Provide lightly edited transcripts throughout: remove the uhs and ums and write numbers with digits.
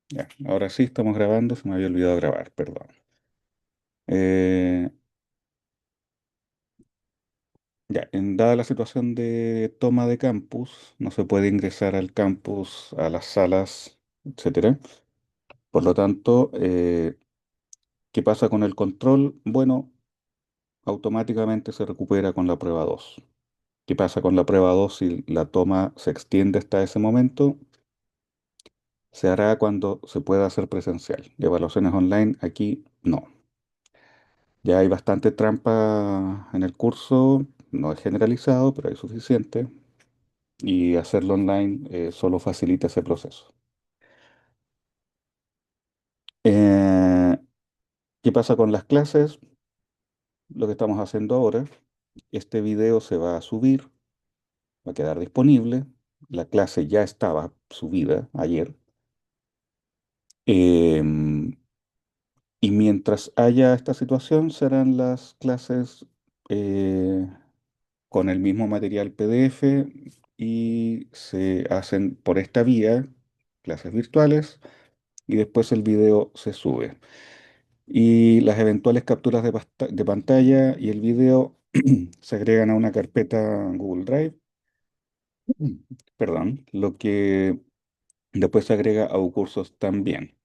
Ya, ahora sí estamos grabando, se me había olvidado grabar, perdón. Eh, ya, dada la situación de toma de campus, no se puede ingresar al campus, a las salas, etcétera. Por lo tanto, ¿qué pasa con el control? Bueno, automáticamente se recupera con la prueba 2. ¿Qué pasa con la prueba 2 si la toma se extiende hasta ese momento? Se hará cuando se pueda hacer presencial. Evaluaciones online, aquí no. Ya hay bastante trampa en el curso, no es generalizado, pero hay suficiente. Y hacerlo online solo facilita ese proceso. Eh, ¿Qué pasa con las clases? Lo que estamos haciendo ahora, este video se va a subir, va a quedar disponible. La clase ya estaba subida ayer. Em, y mientras haya esta situación, serán las clases eh, con el mismo material PDF y se hacen por esta vía, clases virtuales, y después el video se sube. Y las eventuales capturas de pantalla y el video se agregan a una carpeta Google Drive, Mm. perdón, lo que después se agrega a cursos también.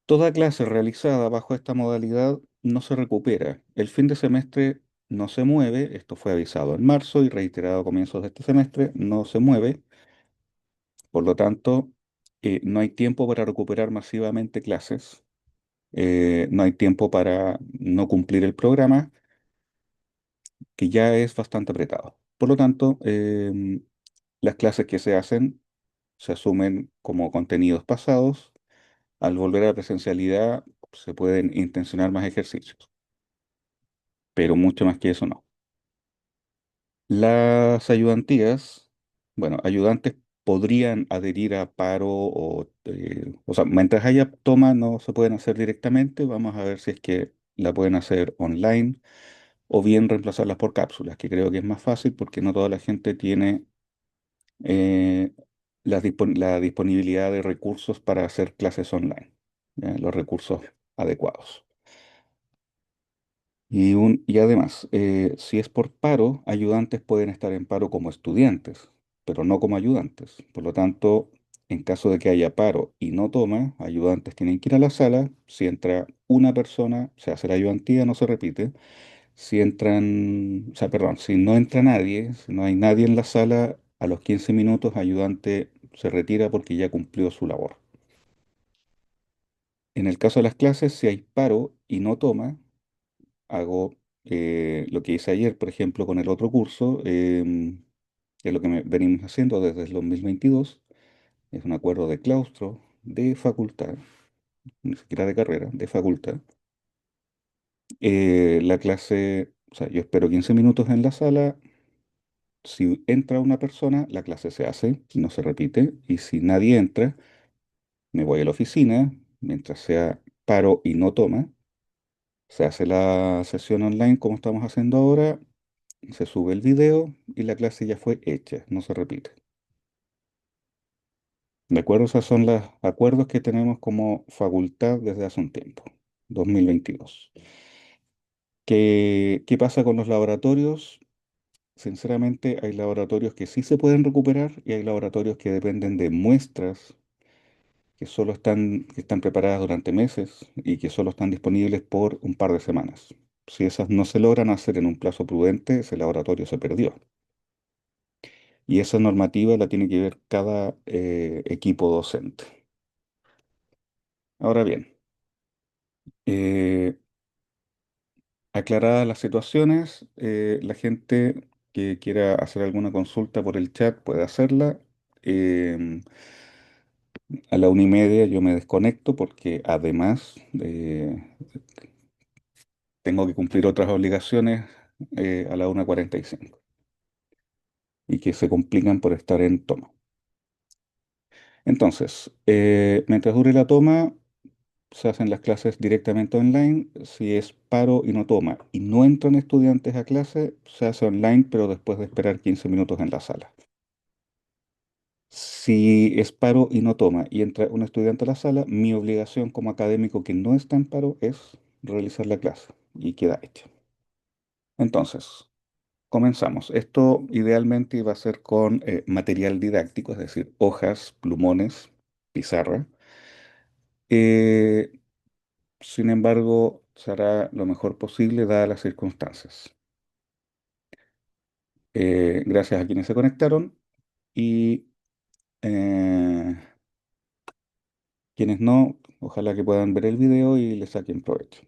Toda clase realizada bajo esta modalidad no se recupera. El fin de semestre no se mueve, esto fue avisado en marzo y reiterado a comienzos de este semestre, no se mueve. Por lo tanto, no hay tiempo para recuperar masivamente clases, no hay tiempo para no cumplir el programa, que ya es bastante apretado. Por lo tanto, las clases que se hacen se asumen como contenidos pasados. Al volver a la presencialidad, se pueden intencionar más ejercicios, pero mucho más que eso no. Las ayudantías, bueno, ayudantes podrían adherir a paro o sea, mientras haya toma no se pueden hacer directamente. Vamos a ver si es que la pueden hacer online o bien reemplazarlas por cápsulas, que creo que es más fácil porque no toda la gente tiene eh, la disponibilidad de recursos para hacer clases online, los recursos adecuados. Y además, si es por paro, ayudantes pueden estar en paro como estudiantes, pero no como ayudantes. Por lo tanto, en caso de que haya paro y no toma, ayudantes tienen que ir a la sala. Si entra una persona, se hace la ayudantía, no se repite. Si entran, o sea, perdón, si no entra nadie, si no hay nadie en la sala, a los 15 minutos, ayudante se retira porque ya cumplió su labor. En el caso de las clases, si hay paro y no toma, hago lo que hice ayer, por ejemplo, con el otro curso, que es lo que venimos haciendo desde el 2022, es un acuerdo de claustro de facultad, ni siquiera de carrera, de facultad. La clase, o sea, yo espero 15 minutos en la sala. Si entra una persona, la clase se hace, no se repite, y si nadie entra, me voy a la oficina, mientras sea paro y no toma, se hace la sesión online como estamos haciendo ahora. Se sube el video y la clase ya fue hecha, no se repite. ¿De acuerdo? Esos son los acuerdos que tenemos como facultad desde hace un tiempo, 2022. ¿Qué pasa con los laboratorios? Sinceramente, hay laboratorios que sí se pueden recuperar y hay laboratorios que dependen de muestras que están preparadas durante meses y que solo están disponibles por un par de semanas. Si esas no se logran hacer en un plazo prudente, ese laboratorio se perdió. Y esa normativa la tiene que ver cada equipo docente. Ahora bien, eh, aclaradas las situaciones, la gente que quiera hacer alguna consulta por el chat puede hacerla. Em, a la 1:30 yo me desconecto porque además tengo que cumplir otras obligaciones a la 1:45 y que se complican por estar en toma. Entonces, mientras dure la toma, se hacen las clases directamente online. Si es paro y no toma y no entran estudiantes a clase, se hace online, pero después de esperar 15 minutos en la sala. Si es paro y no toma y entra un estudiante a la sala, mi obligación como académico que no está en paro es realizar la clase y queda hecha. Entonces, comenzamos. Esto idealmente va a ser con material didáctico, es decir, hojas, plumones, pizarra. Eh, Sin embargo, se hará lo mejor posible dadas las circunstancias. Gracias a quienes se conectaron y eh, quienes no, ojalá que puedan ver el video y le saquen provecho.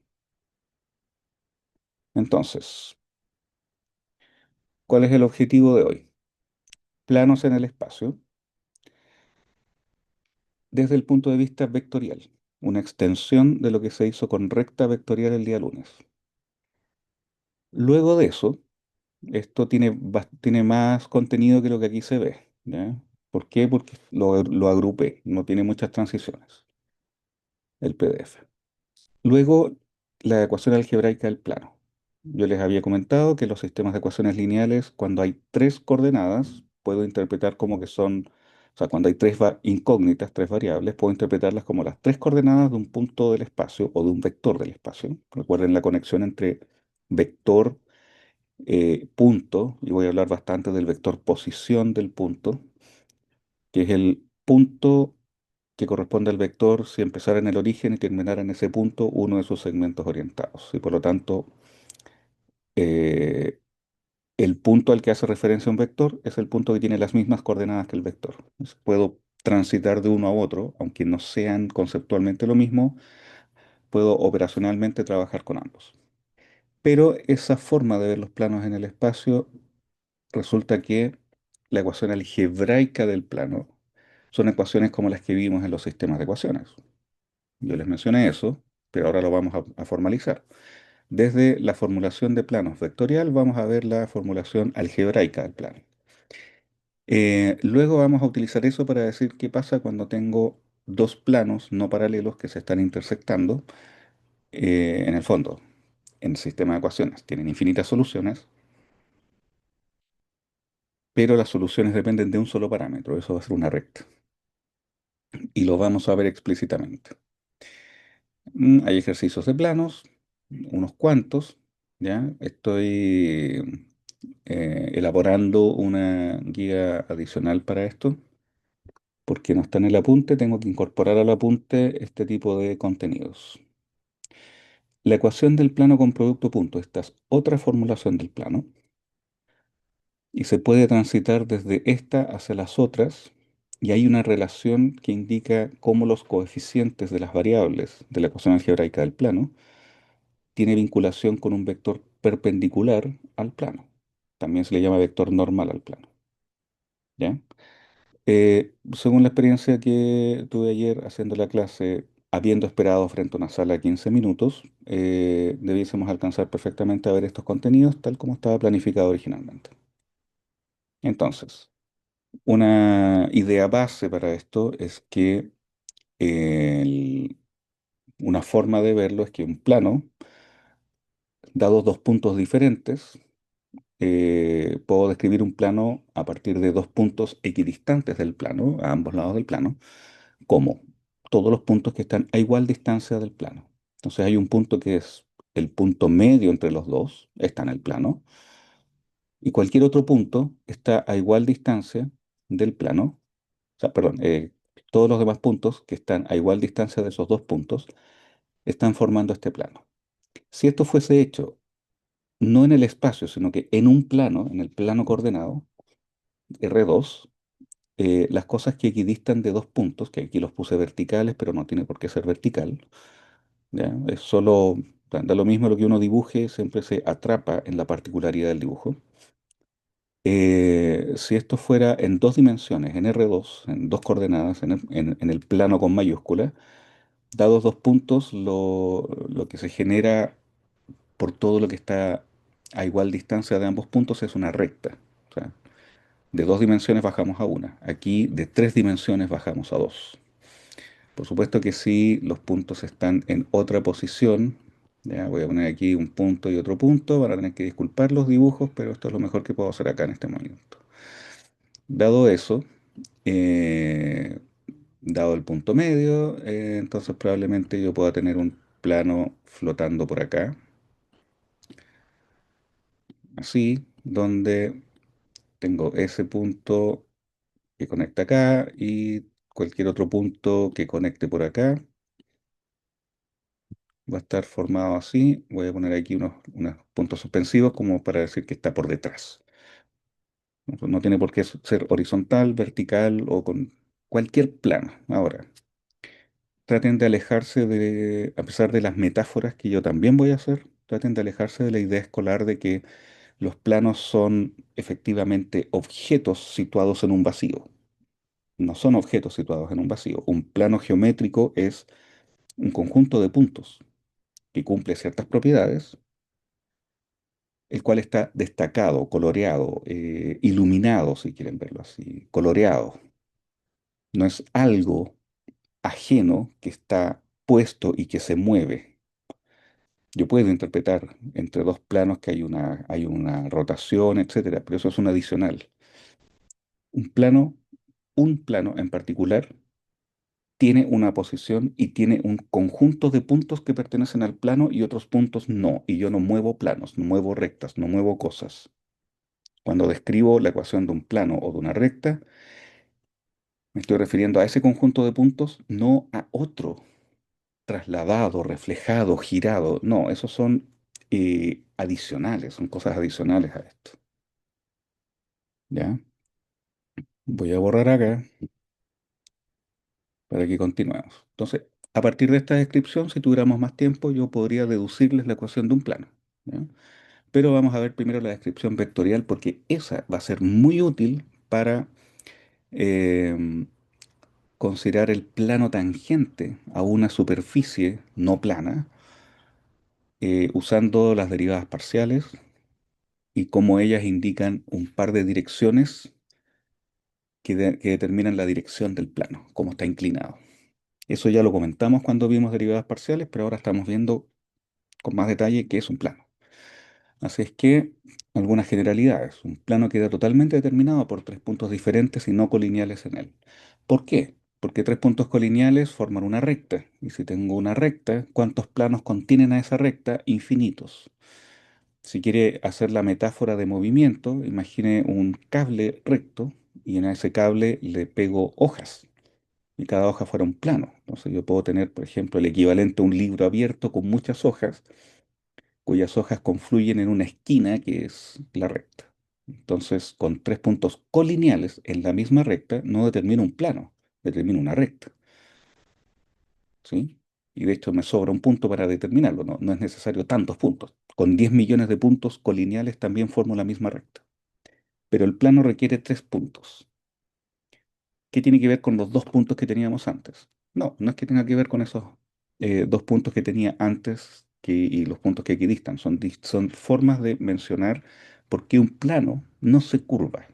Entonces, ¿cuál es el objetivo de hoy? Planos en el espacio desde el punto de vista vectorial, una extensión de lo que se hizo con recta vectorial el día lunes. Luego de eso, esto tiene más contenido que lo que aquí se ve, ¿ya? ¿Por qué? Porque lo agrupé, no tiene muchas transiciones, el PDF. Luego, la ecuación algebraica del plano. Yo les había comentado que los sistemas de ecuaciones lineales, cuando hay tres coordenadas, puedo interpretar como que son, o sea, cuando hay tres incógnitas, tres variables, puedo interpretarlas como las tres coordenadas de un punto del espacio o de un vector del espacio. Recuerden la conexión entre vector, punto, y voy a hablar bastante del vector posición del punto, que es el punto que corresponde al vector si empezara en el origen y terminara en ese punto uno de sus segmentos orientados. Y por lo tanto, eh, el punto al que hace referencia un vector es el punto que tiene las mismas coordenadas que el vector. Entonces, puedo transitar de uno a otro, aunque no sean conceptualmente lo mismo, puedo operacionalmente trabajar con ambos. Pero esa forma de ver los planos en el espacio resulta que la ecuación algebraica del plano son ecuaciones como las que vimos en los sistemas de ecuaciones. Yo les mencioné eso, pero ahora lo vamos a formalizar. Desde la formulación de planos vectorial vamos a ver la formulación algebraica del plano. Luego vamos a utilizar eso para decir qué pasa cuando tengo dos planos no paralelos que se están intersectando. En el fondo, en el sistema de ecuaciones tienen infinitas soluciones, pero las soluciones dependen de un solo parámetro, eso va a ser una recta, y lo vamos a ver explícitamente. Hay ejercicios de planos, unos cuantos, ¿ya? Estoy elaborando una guía adicional para esto, porque no está en el apunte, tengo que incorporar al apunte este tipo de contenidos. La ecuación del plano con producto punto, esta es otra formulación del plano, y se puede transitar desde esta hacia las otras, y hay una relación que indica cómo los coeficientes de las variables de la ecuación algebraica del plano tiene vinculación con un vector perpendicular al plano. También se le llama vector normal al plano, ¿ya? Según la experiencia que tuve ayer haciendo la clase, habiendo esperado frente a una sala 15 minutos, debiésemos alcanzar perfectamente a ver estos contenidos tal como estaba planificado originalmente. Entonces, una idea base para esto es que el- una forma de verlo es que un plano, dados dos puntos diferentes, puedo describir un plano a partir de dos puntos equidistantes del plano, a ambos lados del plano, como todos los puntos que están a igual distancia del plano. Entonces hay un punto que es el punto medio entre los dos, está en el plano, y cualquier otro punto está a igual distancia del plano, o sea, perdón, todos los demás puntos que están a igual distancia de esos dos puntos están formando este plano. Si esto fuese hecho no en el espacio, sino que en un plano, en el plano coordenado, R2, las cosas que equidistan de dos puntos, que aquí los puse verticales, pero no tiene por qué ser vertical, ¿ya? Es solo, da lo mismo lo que uno dibuje, siempre se atrapa en la particularidad del dibujo. Si esto fuera en dos dimensiones, en R2, en dos coordenadas, en el plano con mayúscula, dados dos puntos, lo que se genera por todo lo que está a igual distancia de ambos puntos es una recta. O sea, de dos dimensiones bajamos a una. Aquí de tres dimensiones bajamos a dos. Por supuesto que si los puntos están en otra posición, ya voy a poner aquí un punto y otro punto, van a tener que disculpar los dibujos, pero esto es lo mejor que puedo hacer acá en este momento. Dado eso, eh, dado el punto medio, entonces probablemente yo pueda tener un plano flotando por acá, así, donde tengo ese punto que conecta acá y cualquier otro punto que conecte por acá. Va a estar formado así. Voy a poner aquí unos puntos suspensivos como para decir que está por detrás. No tiene por qué ser horizontal, vertical o con cualquier plano. Ahora, traten de alejarse de, a pesar de las metáforas que yo también voy a hacer, traten de alejarse de la idea escolar de que los planos son efectivamente objetos situados en un vacío. No son objetos situados en un vacío. Un plano geométrico es un conjunto de puntos que cumple ciertas propiedades, el cual está destacado, coloreado, iluminado, si quieren verlo así, coloreado. No es algo ajeno que está puesto y que se mueve. Yo puedo interpretar entre dos planos que hay una rotación, etcétera, pero eso es un adicional. Un plano, un plano en particular, tiene una posición y tiene un conjunto de puntos que pertenecen al plano y otros puntos no. Y yo no muevo planos, no muevo rectas, no muevo cosas. Cuando describo la ecuación de un plano o de una recta, me estoy refiriendo a ese conjunto de puntos, no a otro, trasladado, reflejado, girado. No, esos son adicionales, son cosas adicionales a esto. ¿Ya? Voy a borrar acá para que continuemos. Entonces, a partir de esta descripción, si tuviéramos más tiempo, yo podría deducirles la ecuación de un plano. ¿Ya? Pero vamos a ver primero la descripción vectorial porque esa va a ser muy útil para em, considerar el plano tangente a una superficie no plana, usando las derivadas parciales y cómo ellas indican un par de direcciones que determinan la dirección del plano, cómo está inclinado. Eso ya lo comentamos cuando vimos derivadas parciales, pero ahora estamos viendo con más detalle qué es un plano. Así es que algunas generalidades. Un plano queda totalmente determinado por tres puntos diferentes y no colineales en él. ¿Por qué? Porque tres puntos colineales forman una recta. Y si tengo una recta, ¿cuántos planos contienen a esa recta? Infinitos. Si quiere hacer la metáfora de movimiento, imagine un cable recto y en ese cable le pego hojas. Y cada hoja fuera un plano. Entonces yo puedo tener, por ejemplo, el equivalente a un libro abierto con muchas hojas cuyas hojas confluyen en una esquina que es la recta. Entonces, con tres puntos colineales en la misma recta, no determino un plano, determino una recta, ¿sí? Y de hecho me sobra un punto para determinarlo, no es necesario tantos puntos. Con 10 millones de puntos colineales también formo la misma recta. Pero el plano requiere tres puntos. ¿Qué tiene que ver con los dos puntos que teníamos antes? No, no es que tenga que ver con esos dos puntos que tenía antes y los puntos que aquí distan. Son formas de mencionar por qué un plano no se curva.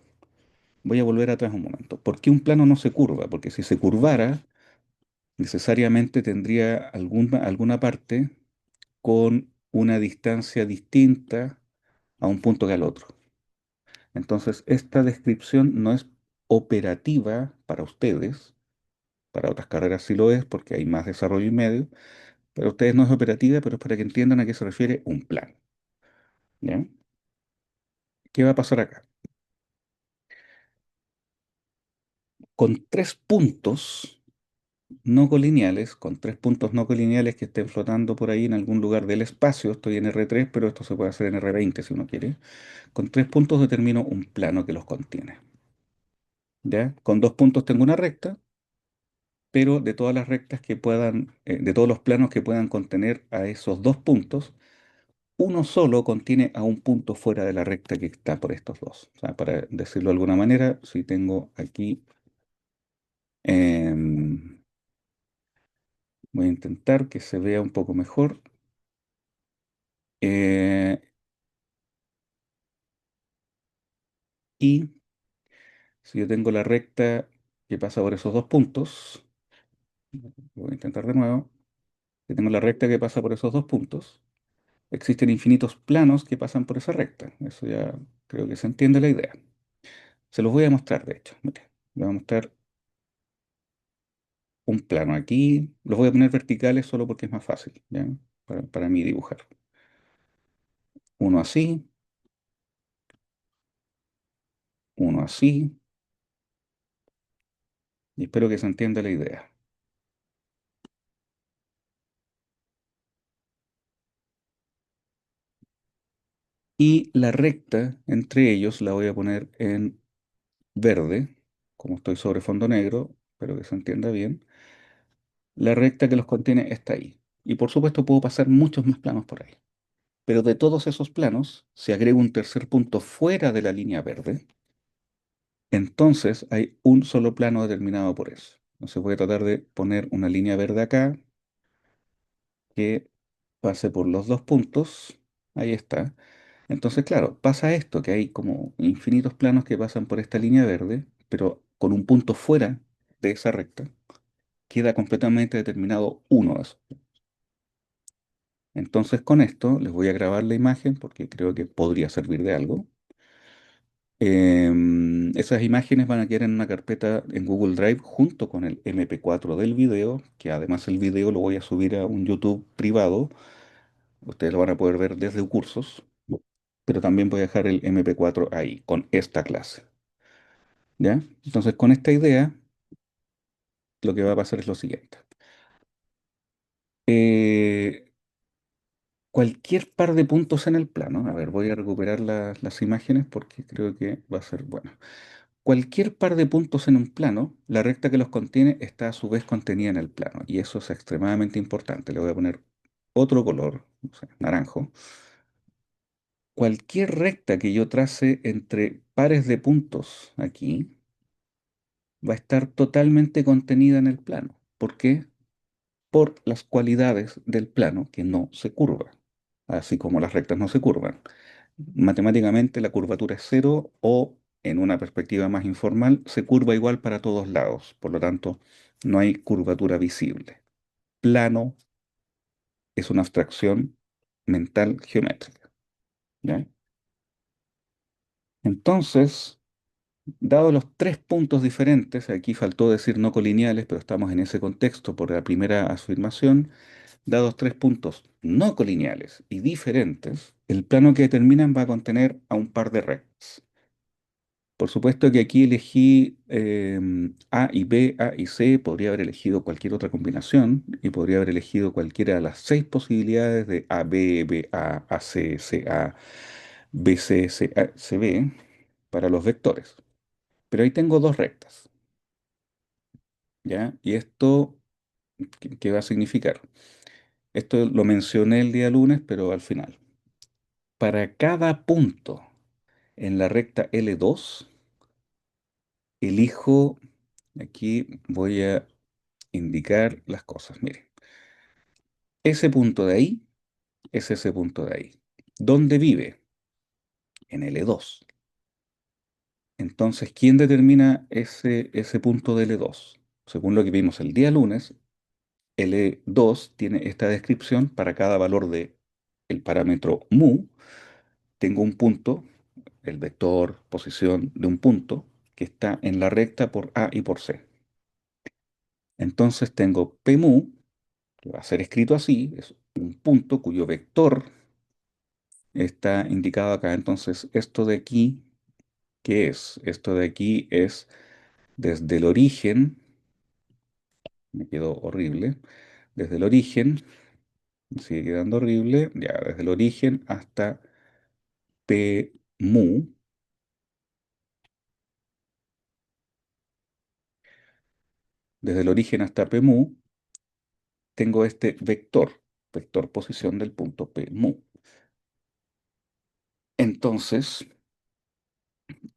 Voy a volver atrás un momento. ¿Por qué un plano no se curva? Porque si se curvara, necesariamente tendría alguna parte con una distancia distinta a un punto que al otro. Entonces, esta descripción no es operativa para ustedes. Para otras carreras sí lo es porque hay más desarrollo y medio. Para ustedes no es operativa, pero es para que entiendan a qué se refiere un plan. ¿Ya? ¿Qué va a pasar acá? Con tres puntos no colineales, con tres puntos no colineales que estén flotando por ahí en algún lugar del espacio, estoy en R3, pero esto se puede hacer en R20 si uno quiere. Con tres puntos determino un plano que los contiene. ¿Ya? Con dos puntos tengo una recta, pero de todas las rectas que puedan, de todos los planos que puedan contener a esos dos puntos, uno solo contiene a un punto fuera de la recta que está por estos dos. O sea, para decirlo de alguna manera, si tengo aquí, em, voy a intentar que se vea un poco mejor. eh, y si yo tengo la recta que pasa por esos dos puntos, voy a intentar de nuevo. Si tengo la recta que pasa por esos dos puntos, existen infinitos planos que pasan por esa recta. Eso ya creo que se entiende la idea. Se los voy a mostrar, de hecho. Mire. Le voy a mostrar un plano. Aquí los voy a poner verticales solo porque es más fácil, ¿ya? Para mí dibujar. Uno así, uno así, y espero que se entienda la idea. Y la recta entre ellos la voy a poner en verde, como estoy sobre fondo negro, espero que se entienda bien. La recta que los contiene está ahí. Y por supuesto puedo pasar muchos más planos por ahí. Pero de todos esos planos, si agrego un tercer punto fuera de la línea verde, entonces hay un solo plano determinado por eso. Entonces voy a tratar de poner una línea verde acá que pase por los dos puntos. Ahí está. Entonces, claro, pasa esto, que hay como infinitos planos que pasan por esta línea verde, pero con un punto fuera de esa recta, queda completamente determinado uno de esos. Entonces, con esto les voy a grabar la imagen porque creo que podría servir de algo. Esas imágenes van a quedar en una carpeta en Google Drive junto con el MP4 del video, que además el video lo voy a subir a un YouTube privado. Ustedes lo van a poder ver desde cursos, pero también voy a dejar el MP4 ahí, con esta clase. ¿Ya? Entonces, con esta idea, lo que va a pasar es lo siguiente. Eh, Cualquier par de puntos en el plano, a ver, voy a recuperar las imágenes porque creo que va a ser bueno. Cualquier par de puntos en un plano, la recta que los contiene está a su vez contenida en el plano, y eso es extremadamente importante. Le voy a poner otro color, no sé, naranjo. Cualquier recta que yo trace entre pares de puntos aquí va a estar totalmente contenida en el plano. ¿Por qué? Por las cualidades del plano que no se curva, así como las rectas no se curvan. Matemáticamente la curvatura es cero o, en una perspectiva más informal, se curva igual para todos lados. Por lo tanto, no hay curvatura visible. Plano es una abstracción mental geométrica. ¿Ya? Entonces, dado los tres puntos diferentes, aquí faltó decir no colineales, pero estamos en ese contexto por la primera afirmación. Dados tres puntos no colineales y diferentes, el plano que determinan va a contener a un par de rectas. Por supuesto que aquí elegí A y B, A y C, podría haber elegido cualquier otra combinación y podría haber elegido cualquiera de las seis posibilidades de AB, BA, AC, CA, BC, CA, CB para los vectores. Pero ahí tengo dos rectas, ¿ya? ¿Y esto qué va a significar? Esto lo mencioné el día lunes, pero al final. Para cada punto en la recta L2, elijo, aquí voy a indicar las cosas. Miren, ese punto de ahí es ese punto de ahí. ¿Dónde vive? En L2. Entonces, ¿quién determina ese punto de L2? Según lo que vimos el día lunes, L2 tiene esta descripción para cada valor de el parámetro mu. Tengo un punto, el vector posición de un punto, que está en la recta por A y por C. Entonces tengo Pmu, que va a ser escrito así, es un punto cuyo vector está indicado acá. Entonces, esto de aquí, ¿qué es? Esto de aquí es desde el origen, me quedó horrible, desde el origen, me sigue quedando horrible, ya, desde el origen hasta Pmu, desde el origen hasta Pmu, tengo este vector, vector posición del punto Pmu. Entonces,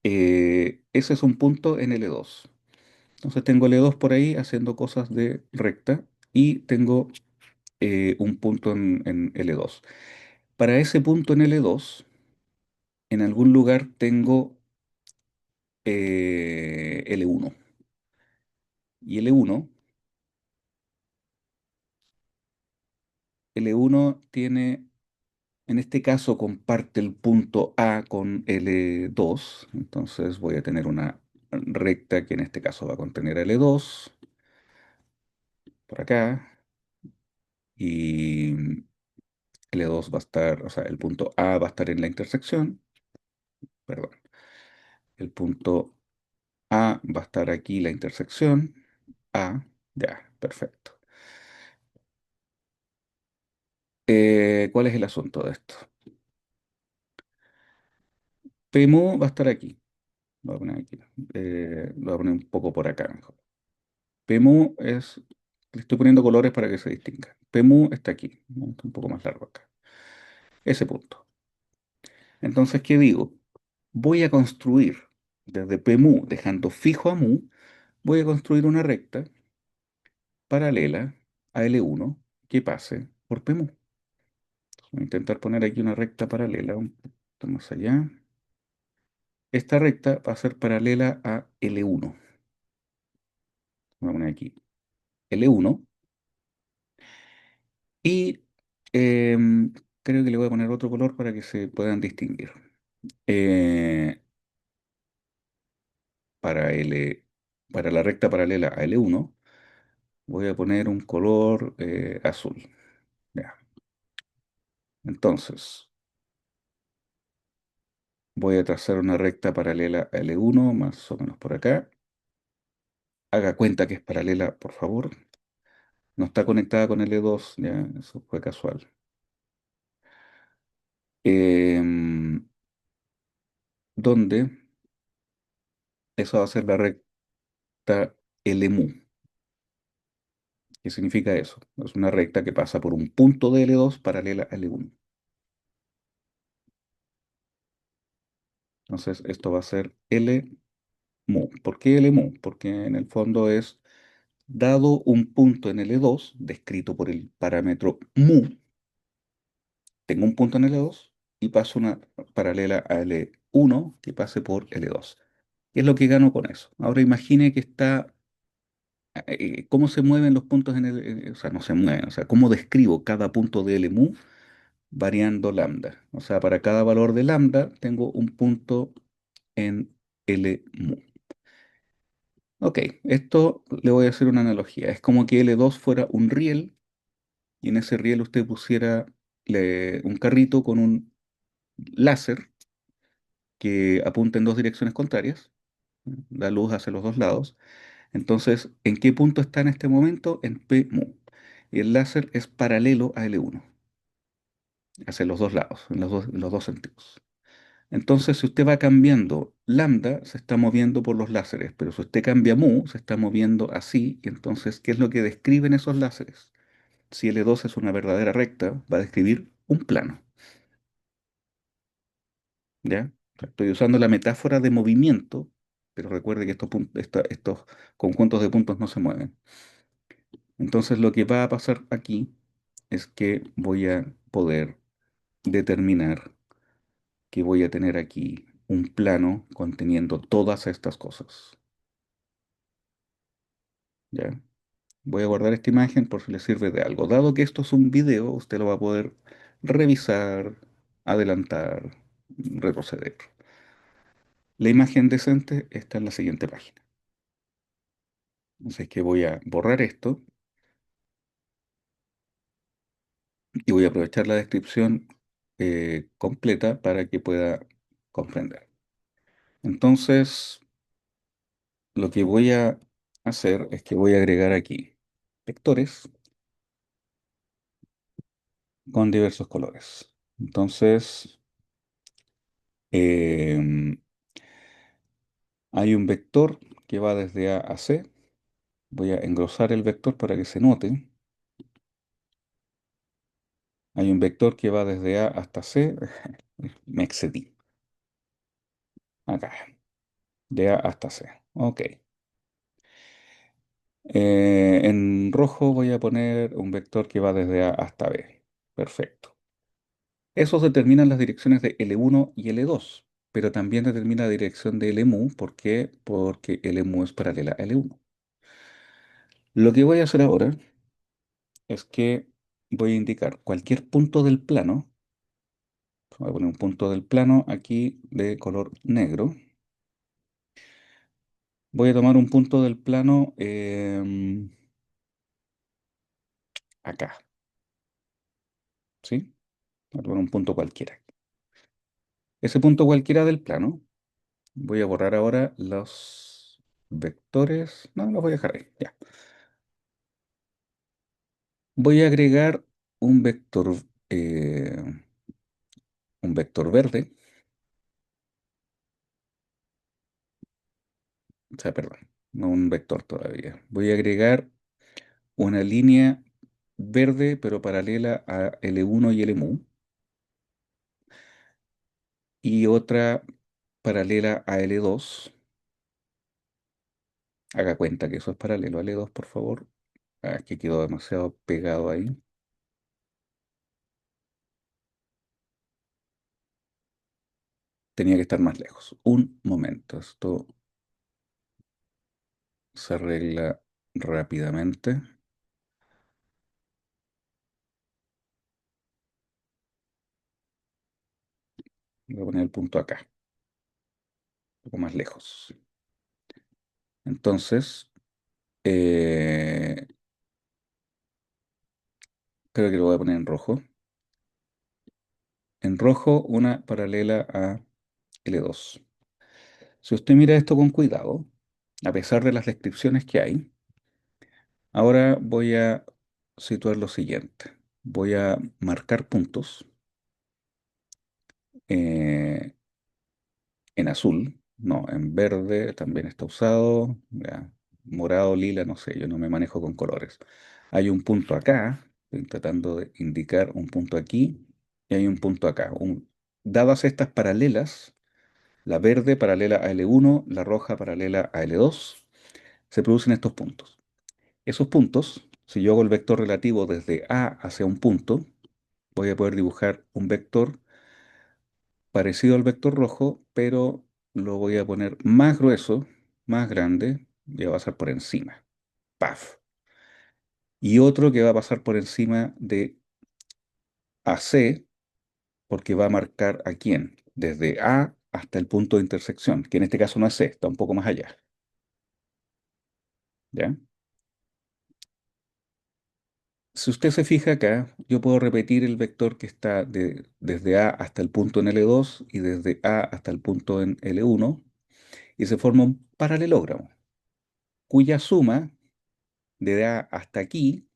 ese es un punto en L2. Entonces tengo L2 por ahí haciendo cosas de recta y tengo un punto en L2. Para ese punto en L2, en algún lugar tengo L1. Y L1 tiene, en este caso comparte el punto A con L2. Entonces voy a tener una recta que en este caso va a contener L2 por acá y L2 va a estar, o sea, el punto A va a estar en la intersección, perdón, el punto A va a estar aquí, la intersección A, ya, perfecto. ¿Cuál es el asunto de esto? PMU va a estar aquí, lo voy a poner aquí, lo voy a poner un poco por acá mejor. PMU es, le estoy poniendo colores para que se distinga. PMU está aquí, ¿no? Está un poco más largo acá. Ese punto. Entonces, ¿qué digo? Voy a construir desde PMU, dejando fijo a MU, voy a construir una recta paralela a L1 que pase por PMU. Voy a intentar poner aquí una recta paralela un poquito más allá. Esta recta va a ser paralela a L1. Voy a poner aquí L1 y creo que le voy a poner otro color para que se puedan distinguir. Eh, para L, para la recta paralela a L1 voy a poner un color azul. Ya. Entonces, voy a trazar una recta paralela a L1, más o menos por acá. Haga cuenta que es paralela, por favor. No está conectada con L2, ya, eso fue casual. Em, Donde eso va a ser la recta LMU. ¿Qué significa eso? Es una recta que pasa por un punto de L2 paralela a L1. Entonces, esto va a ser LMU. ¿Por qué LMU? Porque en el fondo es dado un punto en L2, descrito por el parámetro mu, tengo un punto en L2 y paso una paralela a L1 que pase por L2. ¿Qué es lo que gano con eso? Ahora imagine que está, cómo se mueven los puntos en el, o sea, no se mueven, o sea, cómo describo cada punto de LMU variando lambda. O sea, para cada valor de lambda tengo un punto en LMU. Ok, esto le voy a hacer una analogía. Es como que L2 fuera un riel y en ese riel usted pusiera un carrito con un láser que apunta en dos direcciones contrarias, da luz hacia los dos lados. Entonces, ¿en qué punto está en este momento? En P mu. Y el láser es paralelo a L1, hacia los dos lados, en los dos sentidos. Entonces, si usted va cambiando lambda, se está moviendo por los láseres, pero si usted cambia mu, se está moviendo así. Y entonces, ¿qué es lo que describen esos láseres? Si L2 es una verdadera recta, va a describir un plano, ¿ya? O sea, estoy usando la metáfora de movimiento, pero recuerde que estos conjuntos de puntos no se mueven. Entonces, lo que va a pasar aquí es que voy a poder determinar que voy a tener aquí un plano conteniendo todas estas cosas, ¿ya? Voy a guardar esta imagen por si le sirve de algo. Dado que esto es un video, usted lo va a poder revisar, adelantar, retroceder. La imagen decente está en la siguiente página. Así que voy a borrar esto y voy a aprovechar la descripción completa para que pueda comprender. Entonces, lo que voy a hacer es que voy a agregar aquí vectores con diversos colores. Entonces, em, hay un vector que va desde A a C. Voy a engrosar el vector para que se note. Hay un vector que va desde A hasta C. Me excedí. Acá, de A hasta C. Ok. En rojo voy a poner un vector que va desde A hasta B. Perfecto. Esos determinan las direcciones de L1 y L2, pero también determina la dirección de LMU. ¿Por qué? Porque LMU es paralela a L1. Lo que voy a hacer ahora es que voy a indicar cualquier punto del plano. Voy a poner un punto del plano aquí de color negro. Voy a tomar un punto del plano acá, ¿sí? Voy a tomar un punto cualquiera. Ese punto cualquiera del plano, voy a borrar ahora los vectores. No, los voy a dejar ahí, ya. Voy a agregar un vector, eh, un vector verde, o sea, perdón, no un vector todavía. Voy a agregar una línea verde, pero paralela a L1 y LMU, y otra paralela a L2. Haga cuenta que eso es paralelo a L2, por favor. Ah, es que quedó demasiado pegado ahí. Tenía que estar más lejos. Un momento, esto se arregla rápidamente. Voy a poner el punto acá, un poco más lejos. Entonces, eh, creo que lo voy a poner en rojo. En rojo, una paralela a L2. Si usted mira esto con cuidado, a pesar de las descripciones que hay, ahora voy a situar lo siguiente. Voy a marcar puntos eh, en azul, no, en verde también está usado, ya, morado, lila, no sé, yo no me manejo con colores. Hay un punto acá, estoy tratando de indicar un punto aquí y hay un punto acá. Dadas estas paralelas, la verde paralela a L1, la roja paralela a L2, se producen estos puntos. Esos puntos, si yo hago el vector relativo desde A hacia un punto, voy a poder dibujar un vector parecido al vector rojo, pero lo voy a poner más grueso, más grande, y va a pasar por encima. ¡Paf! Y otro que va a pasar por encima de AC, porque va a marcar a quién, desde A hasta el punto de intersección, que en este caso no es C, está un poco más allá. ¿Ya? Si usted se fija acá, yo puedo repetir el vector que está desde A hasta el punto en L2 y desde A hasta el punto en L1, y se forma un paralelogramo, cuya suma de A hasta aquí,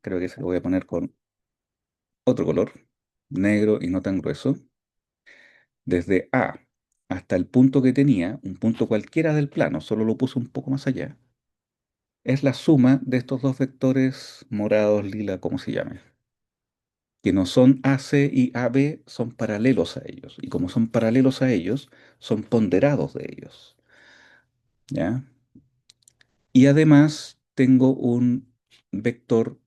creo que se lo voy a poner con otro color, negro y no tan grueso, desde A hasta el punto que tenía, un punto cualquiera del plano, solo lo puse un poco más allá, es la suma de estos dos vectores morados, lila, como se llame, que no son AC y AB, son paralelos a ellos. Y como son paralelos a ellos, son ponderados de ellos. ¿Ya? Y además tengo un vector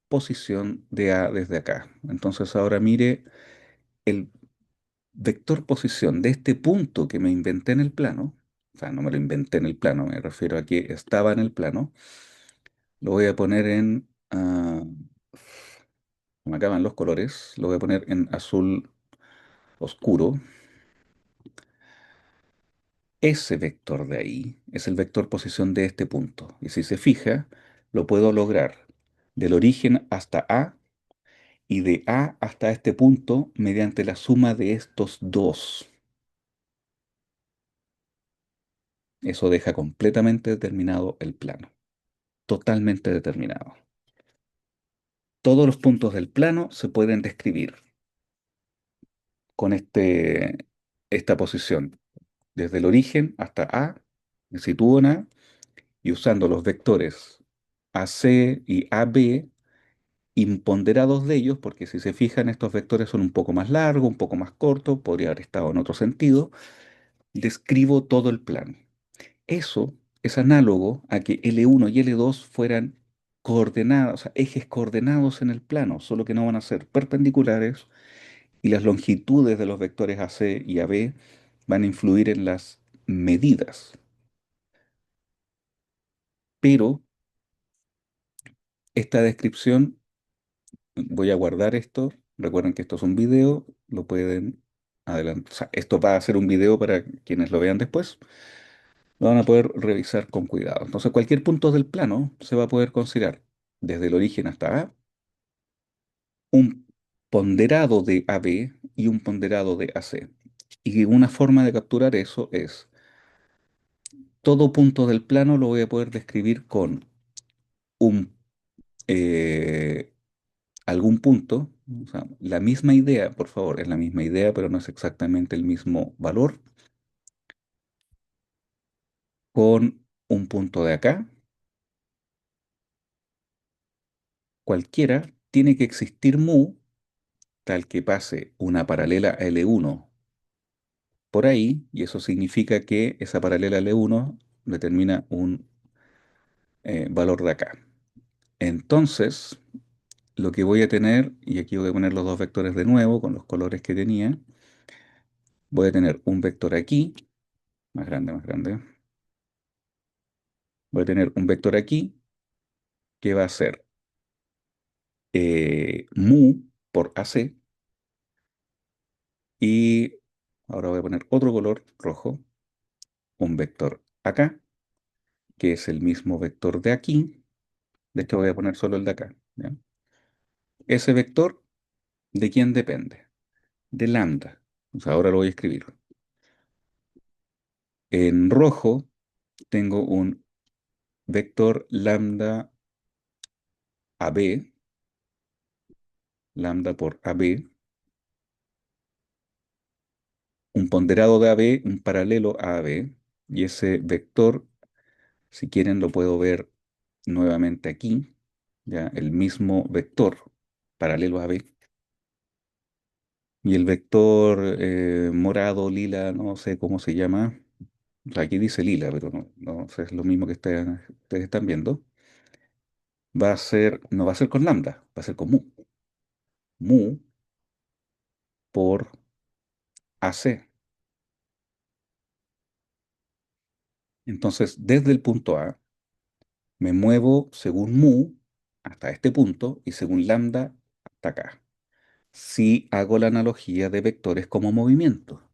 posición de A desde acá. Entonces ahora mire el vector posición de este punto que me inventé en el plano. O sea, no me lo inventé en el plano, me refiero a que estaba en el plano. Lo voy a poner en... me acaban los colores. Lo voy a poner en azul oscuro. Ese vector de ahí es el vector posición de este punto. Y si se fija, lo puedo lograr del origen hasta A y de A hasta este punto mediante la suma de estos dos. Eso deja completamente determinado el plano. Totalmente determinado. Todos los puntos del plano se pueden describir con esta posición. Desde el origen hasta A, me sitúo en A, y usando los vectores AC y AB imponderados de ellos, porque si se fijan, estos vectores son un poco más largos, un poco más cortos, podría haber estado en otro sentido, describo todo el plano. Eso es análogo a que L1 y L2 fueran coordenadas, o sea, ejes coordenados en el plano, solo que no van a ser perpendiculares y las longitudes de los vectores AC y AB van a influir en las medidas. Pero esta descripción, voy a guardar esto, recuerden que esto es un video, lo pueden adelantar, o sea, esto va a ser un video para quienes lo vean después. lo van a poder revisar con cuidado. Entonces, cualquier punto del plano se va a poder considerar desde el origen hasta A, un ponderado de AB y un ponderado de AC. Y una forma de capturar eso es, todo punto del plano lo voy a poder describir con un, eh, algún punto, o sea, la misma idea, por favor, es la misma idea, pero no es exactamente el mismo valor, con un punto de acá, cualquiera, tiene que existir mu, tal que pase una paralela a L1 por ahí, y eso significa que esa paralela a L1 determina un valor de acá. Entonces, lo que voy a tener, y aquí voy a poner los dos vectores de nuevo con los colores que tenía, voy a tener un vector aquí, más grande, voy a tener un vector aquí que va a ser mu por AC, y ahora voy a poner otro color rojo, un vector acá, que es el mismo vector de aquí, de hecho voy a poner solo el de acá, ¿ya? Ese vector, ¿de quién depende? De lambda. O sea, ahora lo voy a escribir. En rojo tengo un vector lambda AB, lambda por AB, un ponderado de AB, un paralelo a AB, y ese vector, si quieren, lo puedo ver nuevamente aquí, ya, el mismo vector paralelo a AB, y el vector morado, lila, no sé cómo se llama, o sea, aquí dice lila, pero no, no sé, es lo mismo que ustedes están viendo, va a ser, no va a ser con lambda, va a ser con mu, mu por AC. Entonces, desde el punto A, me muevo según mu hasta este punto y según lambda hasta acá. Si hago la analogía de vectores como movimiento,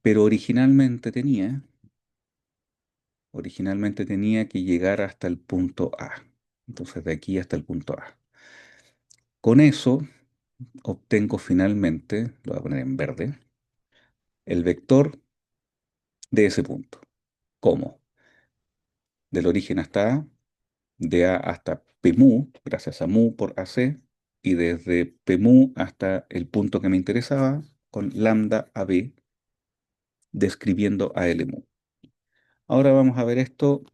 pero originalmente tenía que llegar hasta el punto A. Entonces, de aquí hasta el punto A. Con eso obtengo finalmente, lo voy a poner en verde, el vector de ese punto. ¿Cómo? Del origen hasta A, de A hasta Pmu, gracias a mu por AC, y desde Pmu hasta el punto que me interesaba, con lambda AB, describiendo a Lmu. Ahora vamos a ver esto,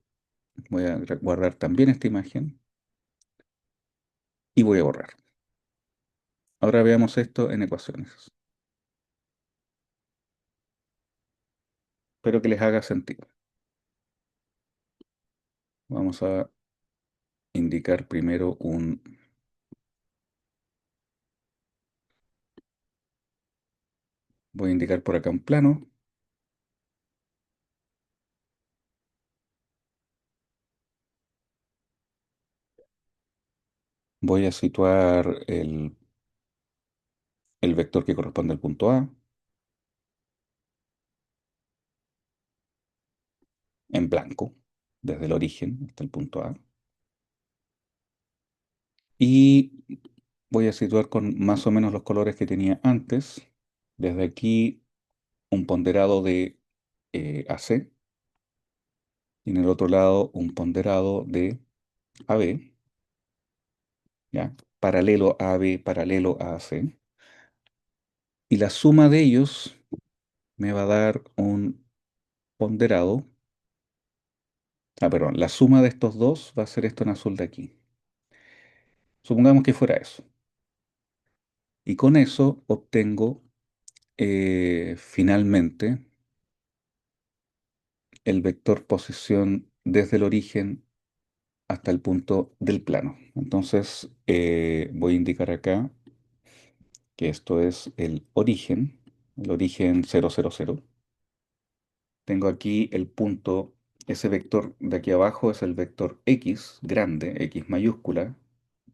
voy a guardar también esta imagen, y voy a borrar. Ahora veamos esto en ecuaciones. Espero que les haga sentido. Vamos a indicar primero voy a indicar por acá un plano, voy a situar el vector que corresponde al punto A en blanco, desde el origen hasta el punto A. Y voy a situar con más o menos los colores que tenía antes. Desde aquí un ponderado de AC y en el otro lado un ponderado de AB, ¿ya? Paralelo a AB, paralelo a AC. Y la suma de ellos me va a dar un ponderado. Ah, perdón, la suma de estos dos va a ser esto en azul de aquí. Supongamos que fuera eso. Y con eso obtengo finalmente el vector posición desde el origen hasta el punto del plano. Entonces voy a indicar acá que esto es el origen 000. Tengo aquí el punto, ese vector de aquí abajo es el vector X grande, X mayúscula,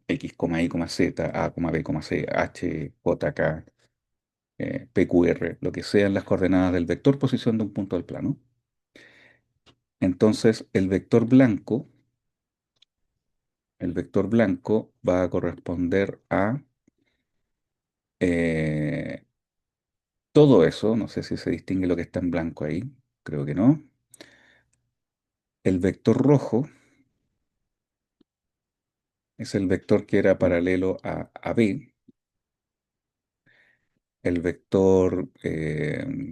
X, Y, Z, A, B, C, H, J, K, PQR, lo que sean las coordenadas del vector posición de un punto del plano. Entonces, el vector blanco va a corresponder a eh, todo eso. No sé si se distingue lo que está en blanco ahí. Creo que no. El vector rojo es el vector que era paralelo a B. El vector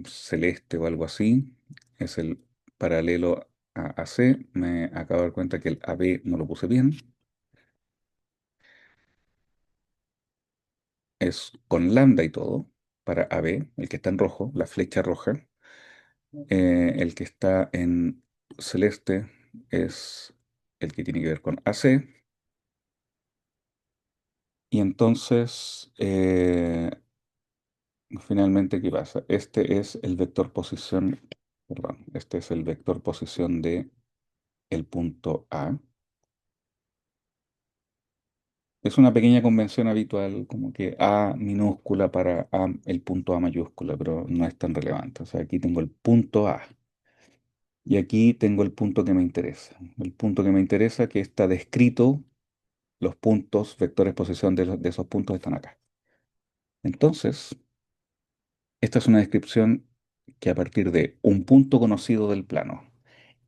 celeste o algo así es el paralelo a C. Me acabo de dar cuenta que el AB no lo puse bien. Es con lambda y todo para AB, el que está en rojo, la flecha roja. El que está en celeste es el que tiene que ver con AC. Y entonces, finalmente, ¿qué pasa? Este es el vector posición, perdón, este es el vector posición de el punto A. Es una pequeña convención habitual, como que A minúscula para A, el punto A mayúscula, pero no es tan relevante. O sea, aquí tengo el punto A y aquí tengo el punto que me interesa. El punto que me interesa que está descrito, los puntos, vectores posición de esos puntos están acá. Entonces, esta es una descripción que a partir de un punto conocido del plano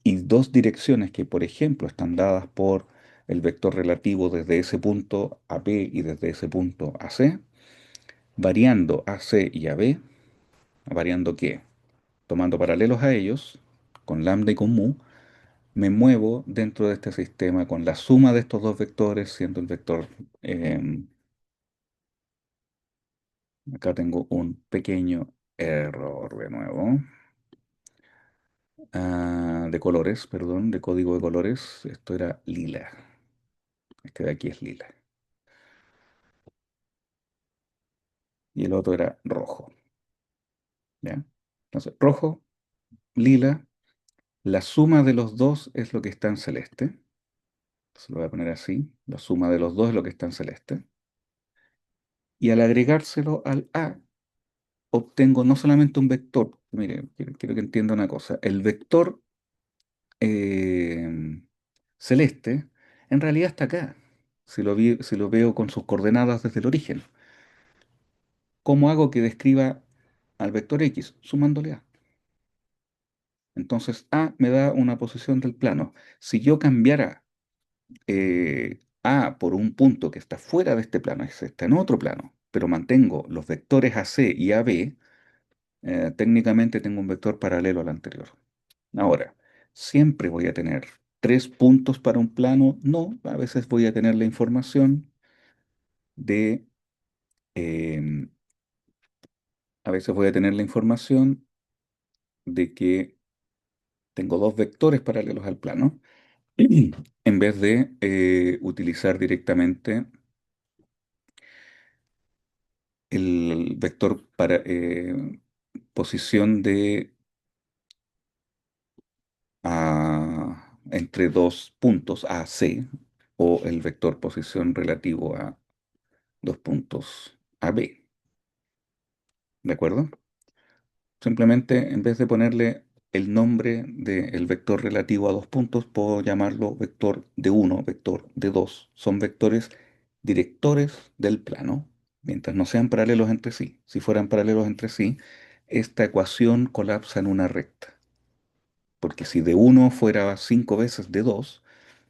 y dos direcciones que, por ejemplo, están dadas por el vector relativo desde ese punto a B y desde ese punto a C, variando a C y a B, variando qué, tomando paralelos a ellos, con lambda y con mu, me muevo dentro de este sistema con la suma de estos dos vectores, siendo el vector, acá tengo un pequeño error de nuevo, de colores, perdón, de código de colores, esto era lila, este de aquí es lila, y el otro era rojo, ¿ya? Entonces, rojo, lila, la suma de los dos es lo que está en celeste. Se lo voy a poner así. La suma de los dos es lo que está en celeste. Y al agregárselo al A, obtengo no solamente un vector. Mire, quiero que entienda una cosa. El vector eh, celeste en realidad está acá. Si lo veo con sus coordenadas desde el origen. ¿Cómo hago que describa al vector X? Sumándole A. Entonces A me da una posición del plano. Si yo cambiara A por un punto que está fuera de este plano, está en otro plano, pero mantengo los vectores AC y AB, técnicamente tengo un vector paralelo al anterior. Ahora, ¿siempre voy a tener tres puntos para un plano? No, a veces voy a tener la información de, em, a veces voy a tener la información de que tengo dos vectores paralelos al plano, en vez de utilizar directamente el vector para posición de entre dos puntos A, C, o el vector posición relativo a dos puntos A, B. ¿De acuerdo? Simplemente en vez de ponerle el nombre del vector relativo a dos puntos, puedo llamarlo vector de uno, vector de 2. Son vectores directores del plano, mientras no sean paralelos entre sí. Si fueran paralelos entre sí, esta ecuación colapsa en una recta. Porque si de uno fuera 5 veces de 2,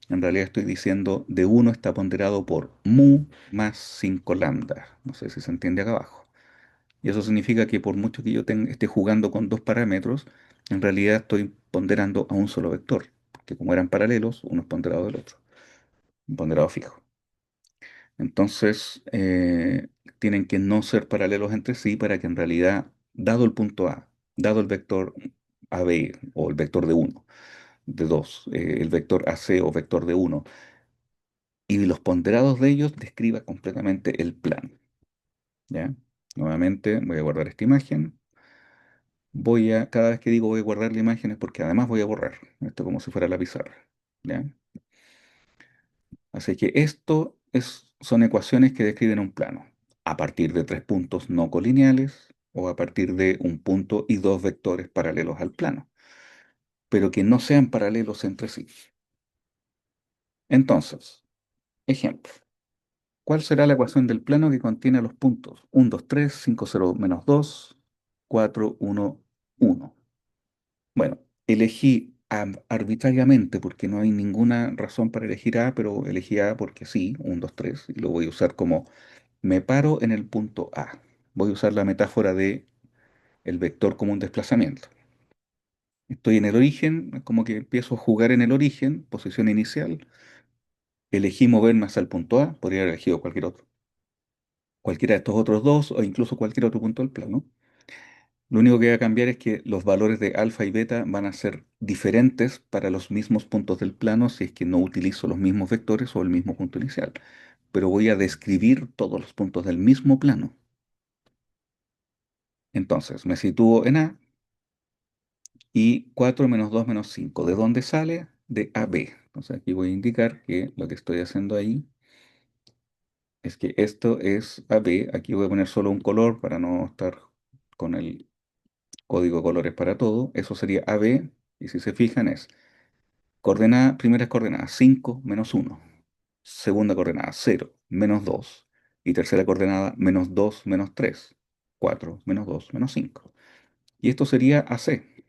en realidad estoy diciendo de uno está ponderado por mu más 5 lambda. No sé si se entiende acá abajo. Y eso significa que por mucho que yo esté jugando con dos parámetros, en realidad estoy ponderando a un solo vector. Porque como eran paralelos, uno es ponderado del otro. Un ponderado fijo. Entonces, tienen que no ser paralelos entre sí para que en realidad, dado el punto A, dado el vector AB o el vector de uno, de 2, el vector AC o vector de uno y los ponderados de ellos describa completamente el plano. ¿Ya? Nuevamente voy a guardar esta imagen. Cada vez que digo voy a guardar la imagen es porque además voy a borrar. Esto como si fuera la pizarra. ¿Ya? Así que son ecuaciones que describen un plano a partir de tres puntos no colineales o a partir de un punto y dos vectores paralelos al plano. pero que no sean paralelos entre sí. Entonces, ejemplo. ¿Cuál será la ecuación del plano que contiene los puntos 1, 2, 3, 5, 0, -2, 4, 1, 1? Bueno, elegí arbitrariamente porque no hay ninguna razón para elegir A, pero elegí A porque sí, 1, 2, 3, y lo voy a usar como me paro en el punto A. Voy a usar la metáfora de el vector como un desplazamiento. Estoy en el origen, como que empiezo a jugar en el origen, posición inicial. Elegí moverme hacia el punto A, podría haber elegido cualquier otro. Cualquiera de estos otros dos o incluso cualquier otro punto del plano. Lo único que va a cambiar es que los valores de alfa y beta van a ser diferentes para los mismos puntos del plano si es que no utilizo los mismos vectores o el mismo punto inicial. Pero voy a describir todos los puntos del mismo plano. Entonces, me sitúo en A y 4 menos 2 menos 5. ¿De dónde sale? De AB. Entonces, aquí voy a indicar que lo que estoy haciendo ahí es que esto es AB. Aquí voy a poner solo un color para no estar con el código de colores para todo. Eso sería AB. Y si se fijan es coordenada, primera coordenada 5 menos 1. Segunda coordenada 0 menos 2. Y tercera coordenada -2 menos 3. 4 menos 2 menos 5. Y esto sería AC.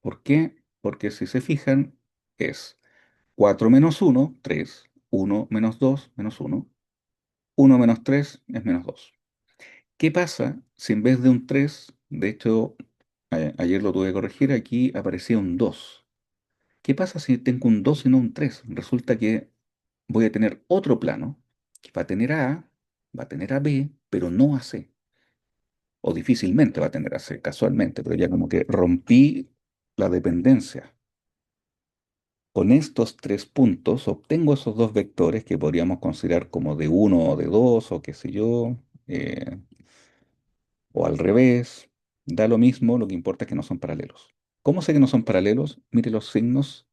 ¿Por qué? Porque si se fijan es 4 menos 1, 3. 1 menos 2 menos 1. 1 menos 3 es -2. ¿Qué pasa si en vez de un 3, de hecho, ayer lo tuve que corregir, aquí aparecía un 2? ¿Qué pasa si tengo un 2 y no un 3? Resulta que voy a tener otro plano que va a tener a A, va a tener a B, pero no a C. O difícilmente va a tener a C, casualmente, pero ya como que rompí la dependencia. Con estos tres puntos obtengo esos dos vectores que podríamos considerar como de uno o de dos o qué sé yo, eh, o al revés. Da lo mismo, lo que importa es que no son paralelos. ¿Cómo sé que no son paralelos? Mire los signos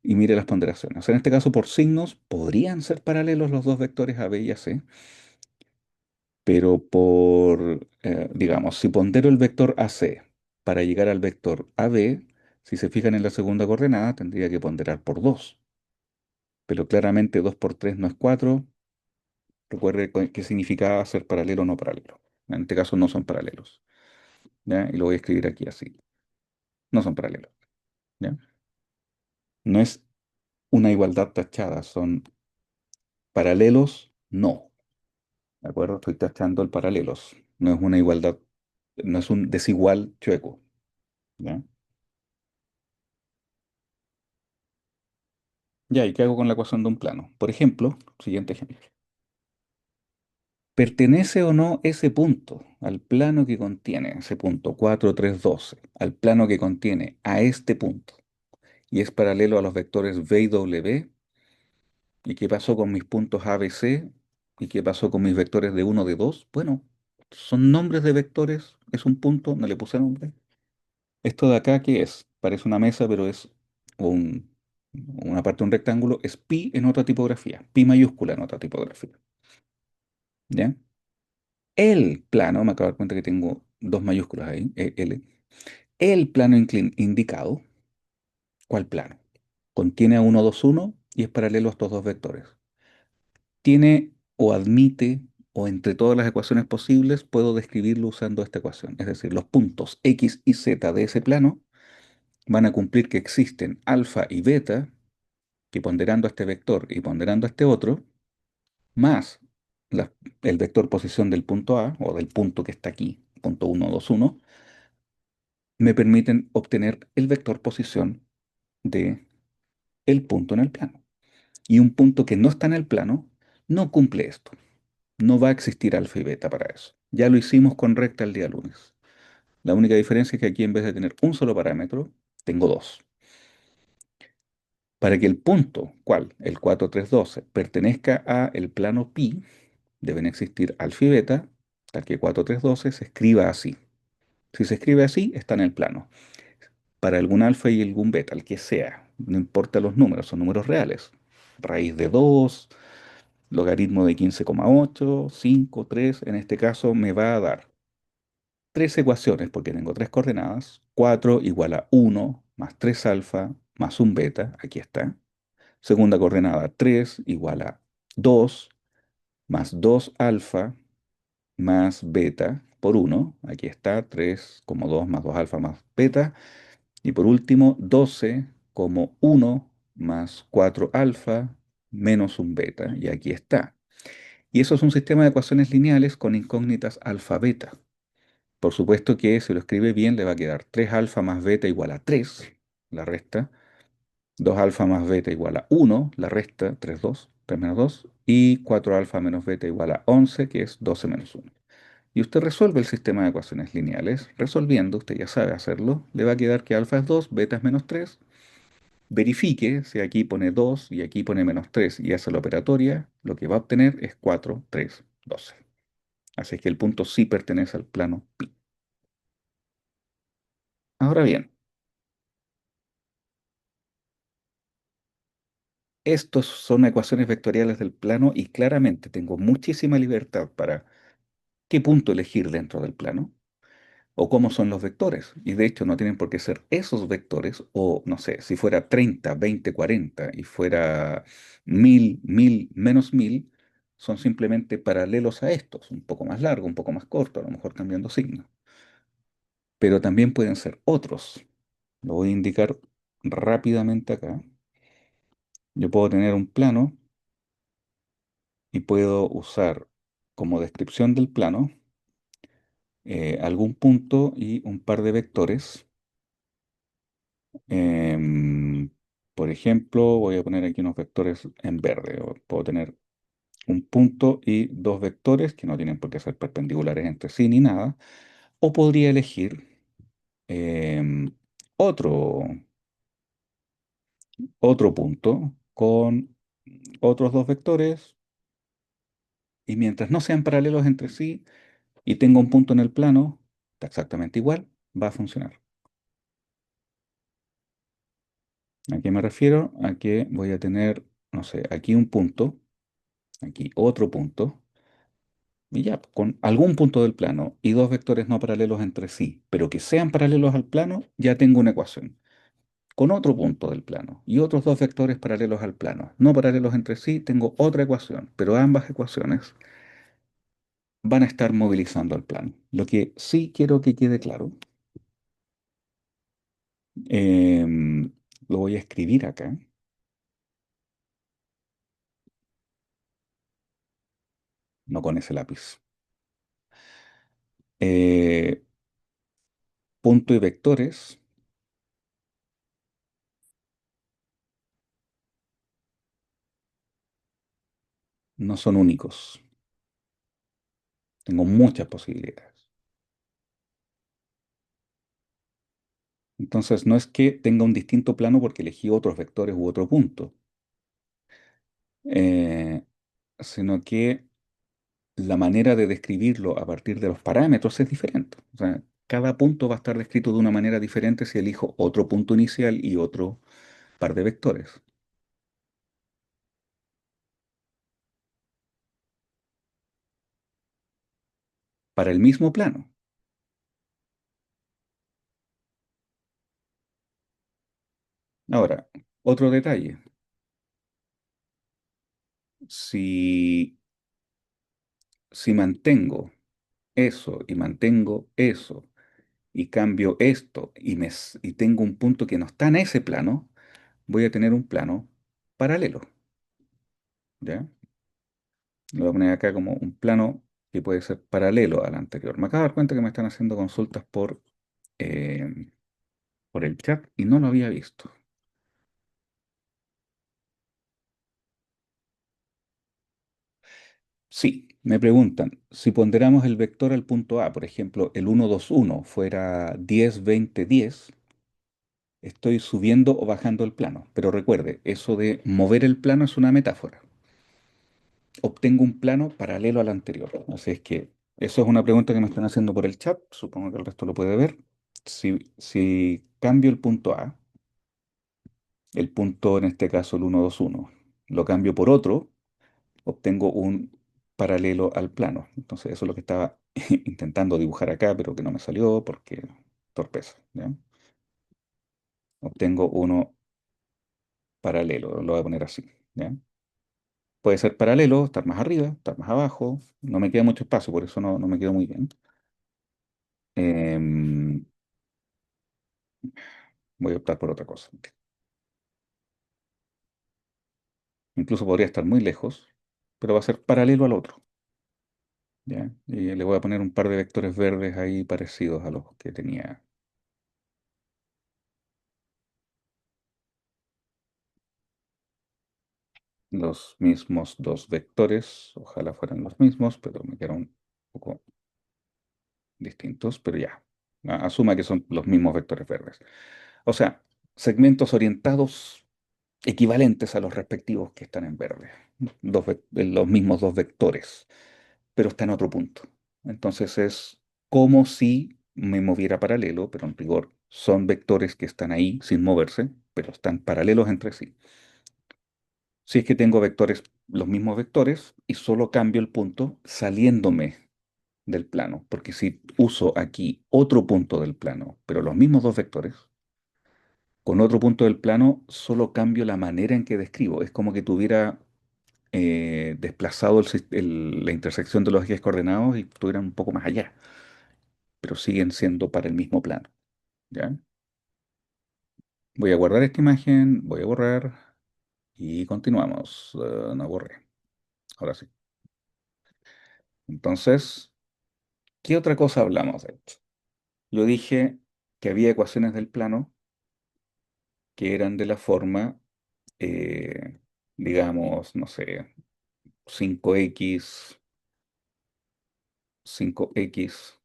y mire las ponderaciones. O sea, en este caso, por signos, podrían ser paralelos los dos vectores A, B y AC, pero digamos, si pondero el vector AC para llegar al vector AB, si se fijan en la segunda coordenada, tendría que ponderar por 2. Pero claramente 2 por 3 no es 4. Recuerde qué significaba ser paralelo o no paralelo. En este caso no son paralelos. ¿Ya? Y lo voy a escribir aquí así. No son paralelos. ¿Ya? No es una igualdad tachada, son paralelos, no. ¿De acuerdo? Estoy tachando el paralelos. No es una igualdad, no es un desigual chueco. ¿Ya? Ya, ¿y qué hago con la ecuación de un plano? Por ejemplo, siguiente ejemplo. ¿Pertenece o no ese punto al plano que contiene, ese punto 4 3 12 al plano que contiene a este punto? Y es paralelo a los vectores v y w. ¿Y qué pasó con mis puntos A, B, C? ¿Y qué pasó con mis vectores de uno de 2? Bueno, son nombres de vectores, es un punto, no le puse nombre. Esto de acá, ¿qué es? Parece una mesa, pero es un- una parte de un rectángulo, es pi en otra tipografía, pi mayúscula en otra tipografía. ¿Ya? El plano, me acabo de dar cuenta que tengo dos mayúsculas ahí, L. El plano indicado, ¿cuál plano? Contiene a 1, 2, 1 y es paralelo a estos dos vectores. Tiene o admite, o entre todas las ecuaciones posibles, puedo describirlo usando esta ecuación. Es decir, los puntos X y Z de ese plano van a cumplir que existen alfa y beta, que ponderando a este vector y ponderando a este otro, más la- el vector posición del punto A, o del punto que está aquí, punto 1, 2, 1, me permiten obtener el vector posición de el punto en el plano. Y un punto que no está en el plano no cumple esto. No va a existir alfa y beta para eso. Ya lo hicimos con recta el día lunes. La única diferencia es que aquí en vez de tener un solo parámetro, tengo dos. Para que el punto, ¿cuál? El 4 3 12, pertenezca a el plano pi, deben existir alfa y beta, tal que 4 3 12 se escriba así. Si se escribe así, está en el plano. Para algún alfa y algún beta, el que sea, no importa los números, son números reales. Raíz de 2, logaritmo de 15,8, 5, 3, en este caso me va a dar tres ecuaciones, porque tengo tres coordenadas, 4 igual a 1 más 3 alfa más un beta, aquí está. Segunda coordenada, 3 igual a 2 más 2 alfa más beta por uno, aquí está, 3 como 2 más 2 alfa más beta. Y por último, 12 como uno más 4 alfa menos un beta, y aquí está. Y eso es un sistema de ecuaciones lineales con incógnitas alfa beta. Por supuesto que si lo escribe bien le va a quedar 3 alfa más beta igual a 3, la resta. 2 alfa más beta igual a uno, la resta, 3 2 3 menos 2. Y 4 alfa menos beta igual a 11, que es 12 menos uno. Y usted resuelve el sistema de ecuaciones lineales. Resolviendo, usted ya sabe hacerlo. Le va a quedar que alfa es 2, beta es menos 3. Verifique si aquí pone 2 y aquí pone menos 3 y hace la operatoria. Lo que va a obtener es 4 3 12. Así que el punto sí pertenece al plano pi. Ahora bien, estos son ecuaciones vectoriales del plano y claramente tengo muchísima libertad para qué punto elegir dentro del plano o cómo son los vectores. Y de hecho no tienen por qué ser esos vectores o no sé, si fuera 30 20 40 y fuera 1000 1000 menos 1000 son simplemente paralelos a estos, un poco más largo, un poco más corto, a lo mejor cambiando signo. Pero también pueden ser otros. Lo voy a indicar rápidamente acá. Yo puedo tener un plano y puedo usar como descripción del plano algún punto y un par de vectores. Em, por ejemplo, voy a poner aquí unos vectores en verde. Puedo tener un punto y dos vectores que no tienen por qué ser perpendiculares entre sí ni nada. O podría elegir em, otro, otro punto con otros dos vectores y mientras no sean paralelos entre sí y tenga un punto en el plano, está exactamente igual, va a funcionar. ¿A qué me refiero? A que voy a tener, no sé, aquí un punto, aquí otro punto, y ya, con algún punto del plano y dos vectores no paralelos entre sí, pero que sean paralelos al plano, ya tengo una ecuación. Con otro punto del plano y otros dos vectores paralelos al plano, no paralelos entre sí, tengo otra ecuación, pero ambas ecuaciones van a estar movilizando al plano. Lo que sí quiero que quede claro, lo voy a escribir acá, no con ese lápiz. Eh, punto y vectores no son únicos. Tengo muchas posibilidades. Entonces, no es que tenga un distinto plano porque elegí otros vectores u otro punto, eh, sino que la manera de describirlo a partir de los parámetros es diferente. O sea, cada punto va a estar descrito de una manera diferente si elijo otro punto inicial y otro par de vectores para el mismo plano. Ahora, otro detalle. Si, si mantengo eso y mantengo eso y cambio esto y tengo un punto que no está en ese plano, voy a tener un plano paralelo, ¿ya? Lo voy a poner acá como un plano que puede ser paralelo al anterior. Me acabo de dar cuenta que me están haciendo consultas eh, por el chat y no lo había visto. Sí, me preguntan, si ponderamos el vector al punto A, por ejemplo, el 1 2 1 fuera 10 20 10, estoy subiendo o bajando el plano. Pero recuerde, eso de mover el plano es una metáfora. Obtengo un plano paralelo al anterior. Así es que eso es una pregunta que me están haciendo por el chat. Supongo que el resto lo puede ver. Si cambio el punto A, el punto en este caso el 1 2 1, lo cambio por otro, obtengo un paralelo al plano. Entonces eso es lo que estaba intentando dibujar acá, pero que no me salió porque... torpeza, ¿ya? Obtengo uno paralelo, lo voy a poner así, ¿ya? Puede ser paralelo, estar más arriba, estar más abajo, no me queda mucho espacio, por eso no me quedo muy bien. Em, Voy a optar por otra cosa. Incluso podría estar muy lejos, pero va a ser paralelo al otro, ¿ya? Y le voy a poner un par de vectores verdes ahí parecidos a los que tenía. Los mismos dos vectores, ojalá fueran los mismos, pero me quedaron un poco distintos, pero ya. Asuma que son los mismos vectores verdes. O sea, segmentos orientados equivalentes a los respectivos que están en verde. Los mismos dos vectores, pero está en otro punto. Entonces es como si me moviera paralelo, pero en rigor son vectores que están ahí sin moverse, pero están paralelos entre sí. Si es que tengo vectores, los mismos vectores, y solo cambio el punto saliéndome del plano, porque si uso aquí otro punto del plano, pero los mismos dos vectores, con otro punto del plano solo cambio la manera en que describo. Es como que tuviera desplazado la intersección de los ejes coordenados y estuvieran un poco más allá, pero siguen siendo para el mismo plano, ¿ya? Voy a guardar esta imagen, voy a borrar y continuamos. No borré, ahora sí. Entonces, ¿qué otra cosa hablamos de esto? Yo dije que había ecuaciones del plano que eran de la forma, eh, digamos, no sé, 5x 5x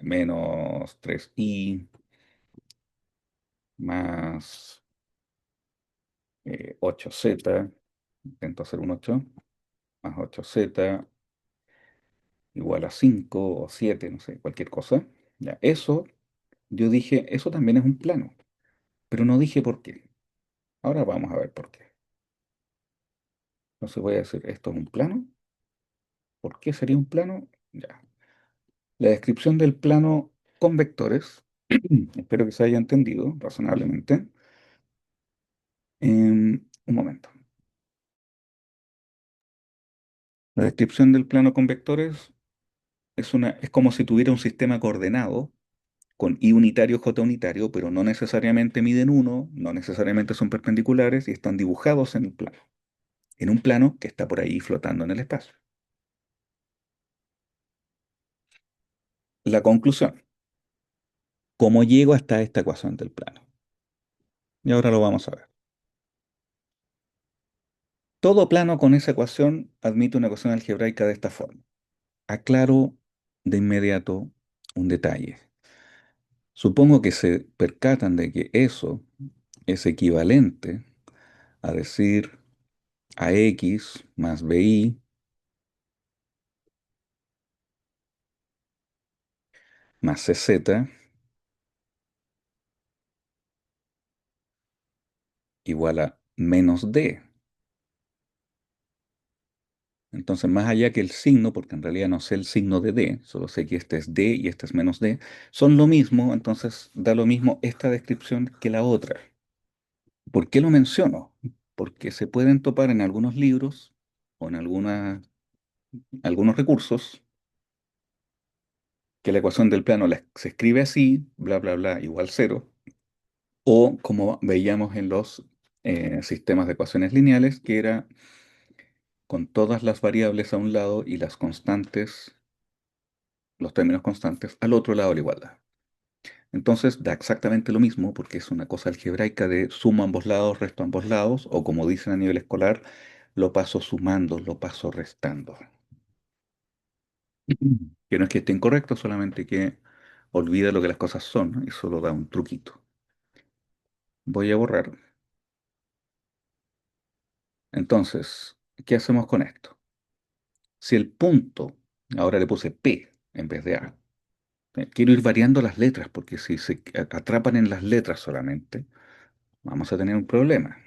menos 3y más 8z, intento hacer un 8, más 8z igual a 5 o 7, no sé, cualquier cosa. Ya, eso, yo dije, eso también es un plano, pero no dije por qué. Ahora vamos a ver por qué. Entonces voy a decir, esto es un plano. ¿Por qué sería un plano? Ya. La descripción del plano con vectores, espero que se haya entendido razonablemente. Un momento. La descripción del plano con vectores es como si tuviera un sistema coordenado con i unitario, j unitario, pero no necesariamente miden uno, no necesariamente son perpendiculares y están dibujados en un plano que está por ahí flotando en el espacio. La conclusión, ¿cómo llego hasta esta ecuación del plano? Y ahora lo vamos a ver. Todo plano con esa ecuación admite una ecuación algebraica de esta forma. Aclaro de inmediato un detalle. Supongo que se percatan de que eso es equivalente a decir a x más bi más cz igual a menos d. Entonces, más allá que el signo, porque en realidad no sé el signo de d, solo sé que este es d y este es menos d, son lo mismo, entonces da lo mismo esta descripción que la otra. ¿Por qué lo menciono? Porque se pueden topar en algunos libros o en algunos recursos que la ecuación del plano se escribe así, bla, bla, bla, igual cero, o como veíamos en los sistemas de ecuaciones lineales, que era con todas las variables a un lado y las constantes, los términos constantes, al otro lado de la igualdad. Entonces da exactamente lo mismo porque es una cosa algebraica de sumo a ambos lados, resto a ambos lados, o como dicen a nivel escolar, lo paso sumando, lo paso restando. Que no es que esté incorrecto, solamente que olvida lo que las cosas son, ¿no? Y solo da un truquito. Voy a borrar. Entonces, ¿qué hacemos con esto? Si el punto, ahora le puse P en vez de A, quiero ir variando las letras porque si se atrapan en las letras solamente, vamos a tener un problema.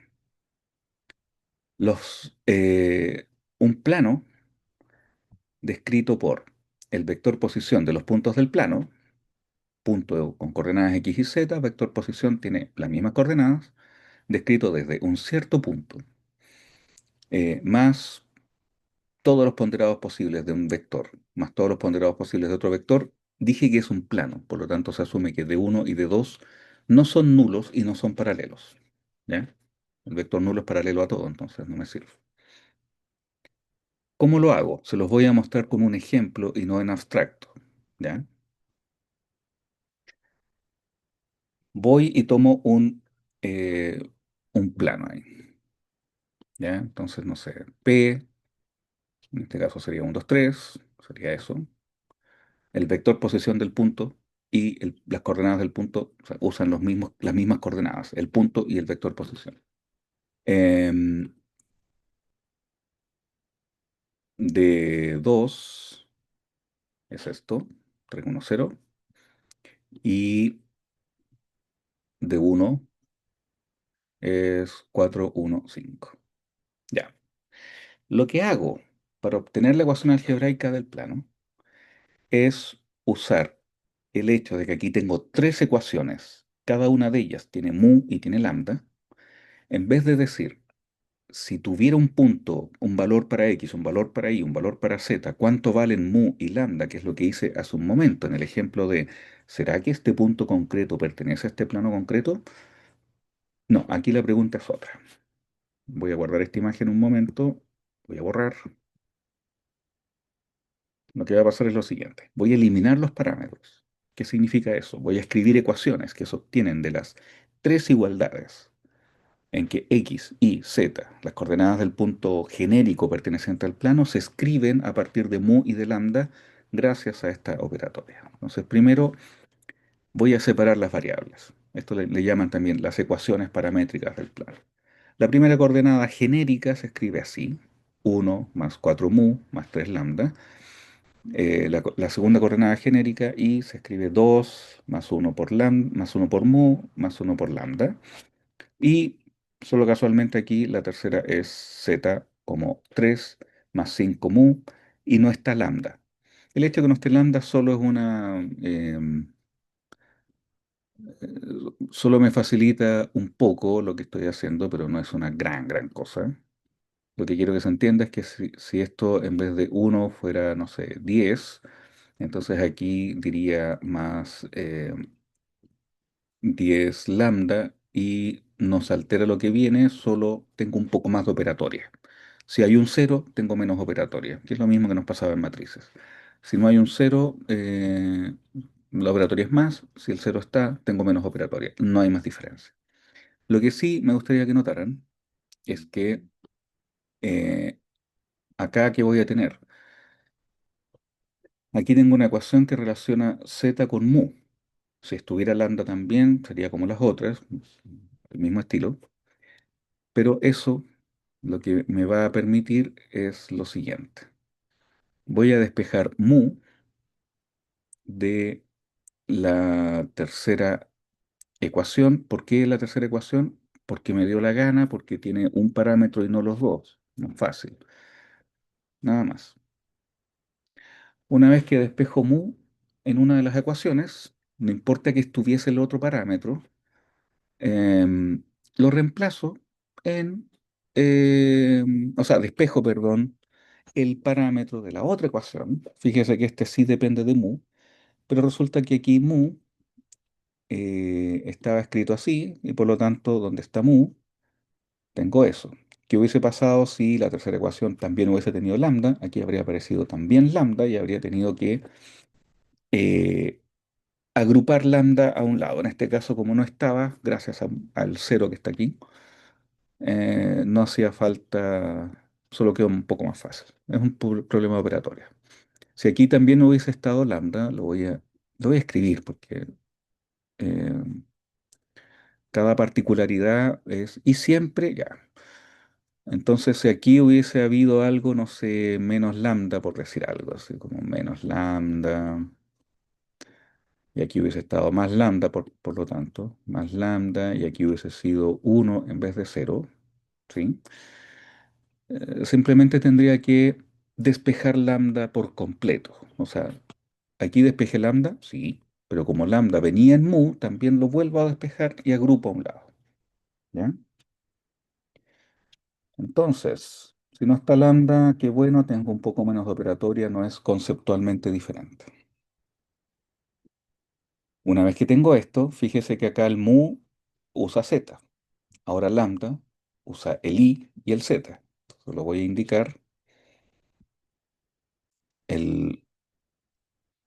Un plano descrito por el vector posición de los puntos del plano punto con coordenadas X y Z, vector posición tiene las mismas coordenadas, descrito desde un cierto punto, más todos los ponderados posibles de un vector, más todos los ponderados posibles de otro vector, dije que es un plano, por lo tanto se asume que de uno y de 2 no son nulos y no son paralelos. ¿Ya? El vector nulo es paralelo a todo, entonces no me sirve. ¿Cómo lo hago? Se los voy a mostrar con un ejemplo y no en abstracto. ¿Ya? Voy y tomo un plano ahí. ¿Ya? Entonces, no sé, P, en este caso sería 1, 2, 3, sería eso. El vector posición del punto y las coordenadas del punto, o sea, usan las mismas coordenadas, el punto y el vector posición. Em, de 2 es esto, 3, 1, 0. Y de uno es 4, 1, 5. Ya. Lo que hago para obtener la ecuación algebraica del plano es usar el hecho de que aquí tengo tres ecuaciones, cada una de ellas tiene mu y tiene lambda, en vez de decir, si tuviera un punto, un valor para x, un valor para y, un valor para z, ¿cuánto valen mu y lambda? Que es lo que hice hace un momento en el ejemplo de, ¿será que este punto concreto pertenece a este plano concreto? No, aquí la pregunta es otra. Voy a guardar esta imagen un momento, voy a borrar. Lo que va a pasar es lo siguiente. Voy a eliminar los parámetros. ¿Qué significa eso? Voy a escribir ecuaciones que se obtienen de las tres igualdades en que x, y, z, las coordenadas del punto genérico perteneciente al plano, se escriben a partir de mu y de lambda gracias a esta operatoria. Entonces, primero voy a separar las variables. Esto le llaman también las ecuaciones paramétricas del plano. La primera coordenada genérica se escribe así: 1 más 4 mu más 3 lambda. La segunda coordenada genérica y se escribe 2 más uno por lambda, más uno por mu, más uno por lambda. Y solo casualmente aquí la tercera es z como 3 más 5 mu y no está lambda. El hecho de que no esté lambda solo es solo me facilita un poco lo que estoy haciendo, pero no es una gran cosa. Lo que quiero que se entienda es que si esto en vez de uno fuera, no sé, 10, entonces aquí diría más 10 lambda y nos altera lo que viene, solo tengo un poco más de operatoria. Si hay un cero, tengo menos operatoria, que es lo mismo que nos pasaba en matrices. Si no hay un cero, la operatoria es más. Si el cero está, tengo menos operatoria. No hay más diferencia. Lo que sí me gustaría que notaran es que eh, acá que voy a tener, aquí tengo una ecuación que relaciona z con mu. Si estuviera lambda también, sería como las otras, el mismo estilo. Pero eso lo que me va a permitir es lo siguiente. Voy a despejar mu de la tercera ecuación. ¿Por qué la tercera ecuación? Porque me dio la gana, porque tiene un parámetro y no los dos. No es fácil. Nada más. Una vez que despejo mu en una de las ecuaciones, no importa que estuviese el otro parámetro, em, lo reemplazo en, o sea, despejo, perdón, el parámetro de la otra ecuación. Fíjese que este sí depende de mu, pero resulta que aquí mu estaba escrito así, y por lo tanto, donde está mu, tengo eso. ¿Qué hubiese pasado si la tercera ecuación también hubiese tenido lambda? Aquí habría aparecido también lambda y habría tenido que eh, agrupar lambda a un lado. En este caso, como no estaba, gracias al cero que está aquí, no hacía falta, solo quedó un poco más fácil. Es un problema operatorio. Si aquí también no hubiese estado lambda, lo voy a escribir porque eh, cada particularidad es, y siempre ya. Entonces, si aquí hubiese habido algo, no sé, menos lambda, por decir algo, así como menos lambda, y aquí hubiese estado más lambda, por lo tanto, más lambda, y aquí hubiese sido uno en vez de cero, ¿sí? Simplemente tendría que despejar lambda por completo. O sea, aquí despejé lambda, sí. Pero como lambda venía en mu, también lo vuelvo a despejar y agrupo a un lado. ¿Ya? Entonces, si no está lambda, qué bueno, tengo un poco menos de operatoria, no es conceptualmente diferente. Una vez que tengo esto, fíjese que acá el mu usa z. Ahora lambda usa el i y el z. Entonces lo voy a indicar. El,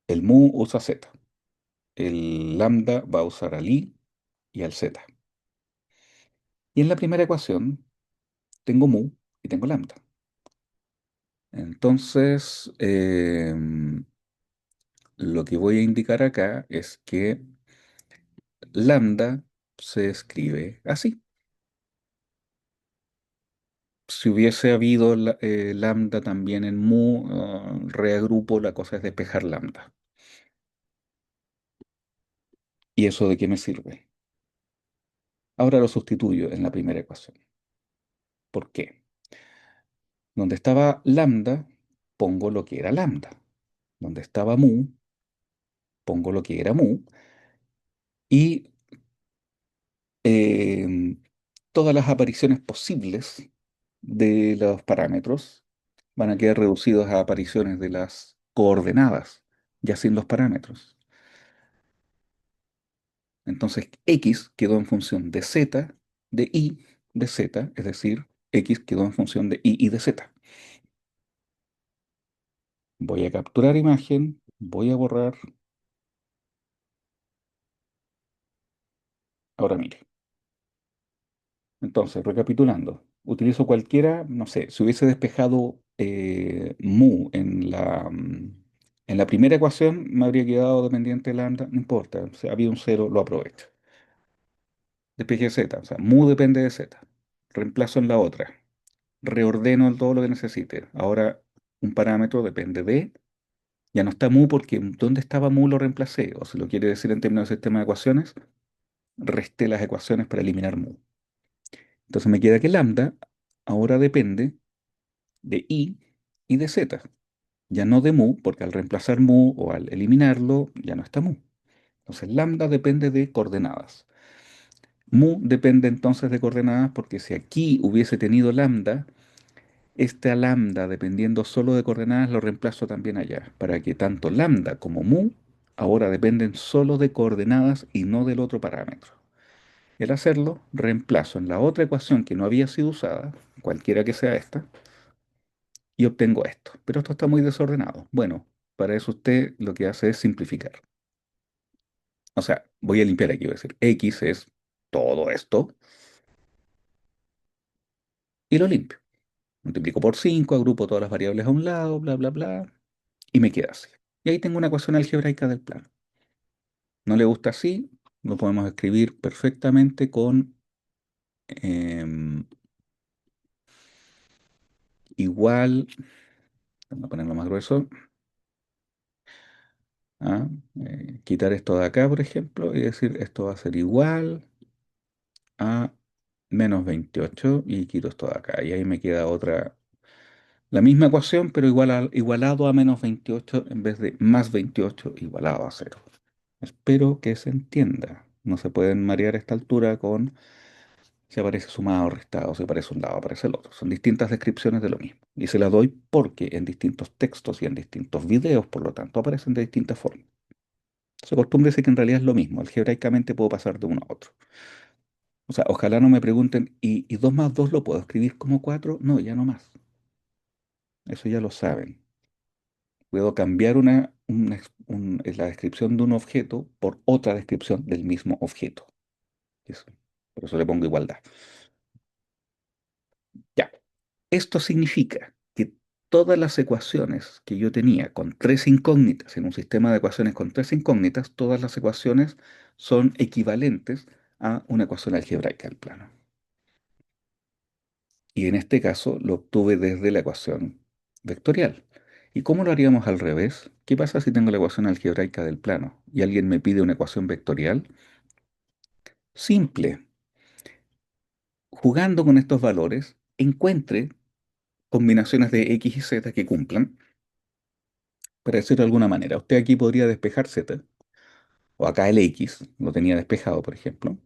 el mu usa z. El lambda va a usar al i y al z. Y en la primera ecuación tengo mu y tengo lambda. Entonces, lo que voy a indicar acá es que lambda se escribe así. Si hubiese habido lambda también en mu, reagrupo, la cosa es despejar lambda. ¿Y eso de qué me sirve? Ahora lo sustituyo en la primera ecuación. ¿Por qué? Donde estaba lambda, pongo lo que era lambda. Donde estaba mu, pongo lo que era mu. Y em, todas las apariciones posibles de los parámetros van a quedar reducidos a apariciones de las coordenadas, ya sin los parámetros. Entonces, x quedó en función de z, de y, de z, es decir, x quedó en función de y de z. Voy a capturar imagen, voy a borrar. Ahora mire. Entonces, recapitulando, utilizo cualquiera, no sé, si hubiese despejado mu en la primera ecuación, me habría quedado dependiente de lambda, no importa, o sea, había un cero, lo aprovecho. Despejé z, o sea, mu depende de z. Reemplazo en la otra. Reordeno todo lo que necesite. Ahora, un parámetro depende de, ya no está mu porque ¿dónde estaba mu lo reemplacé? O si lo quiere decir en términos de sistema de ecuaciones, resté las ecuaciones para eliminar mu. Entonces me queda que lambda ahora depende de i y de z. Ya no de mu, porque al reemplazar mu o al eliminarlo, ya no está mu. Entonces lambda depende de coordenadas. Mu depende entonces de coordenadas porque si aquí hubiese tenido lambda, esta lambda dependiendo solo de coordenadas lo reemplazo también allá, para que tanto lambda como mu ahora dependen solo de coordenadas y no del otro parámetro. Y al hacerlo, reemplazo en la otra ecuación que no había sido usada, cualquiera que sea esta, y obtengo esto. Pero esto está muy desordenado. Bueno, para eso usted lo que hace es simplificar. O sea, voy a limpiar aquí, voy a decir, x es todo esto y lo limpio. Multiplico por 5, agrupo todas las variables a un lado, bla, bla, bla, y me queda así. Y ahí tengo una ecuación algebraica del plano. ¿No le gusta así? Lo podemos escribir perfectamente con igual, vamos a ponerlo más grueso, ¿ah? Quitar esto de acá, por ejemplo, y decir esto va a ser igual a menos 28 y quito esto de acá. Y ahí me queda otra, la misma ecuación, pero igualado a menos 28 en vez de más 28 igualado a cero. Espero que se entienda. No se pueden marear a esta altura con si aparece sumado o restado, si aparece un lado, aparece el otro. Son distintas descripciones de lo mismo. Y se las doy porque en distintos textos y en distintos videos, por lo tanto, aparecen de distintas formas. Se acostumbra a decir que en realidad es lo mismo. Algebraicamente puedo pasar de uno a otro. O sea, ojalá no me pregunten, ¿y 2 más 2 lo puedo escribir como 4? No, ya no más. Eso ya lo saben. Puedo cambiar la descripción de un objeto por otra descripción del mismo objeto. Eso. Por eso le pongo igualdad. Ya. Esto significa que todas las ecuaciones que yo tenía con tres incógnitas, en un sistema de ecuaciones con tres incógnitas, todas las ecuaciones son equivalentes a una ecuación algebraica del plano. Y en este caso lo obtuve desde la ecuación vectorial. ¿Y cómo lo haríamos al revés? ¿Qué pasa si tengo la ecuación algebraica del plano y alguien me pide una ecuación vectorial? Simple. Jugando con estos valores, encuentre combinaciones de x y z que cumplan, para decirlo de alguna manera. Usted aquí podría despejar z o acá el X, lo tenía despejado, por ejemplo.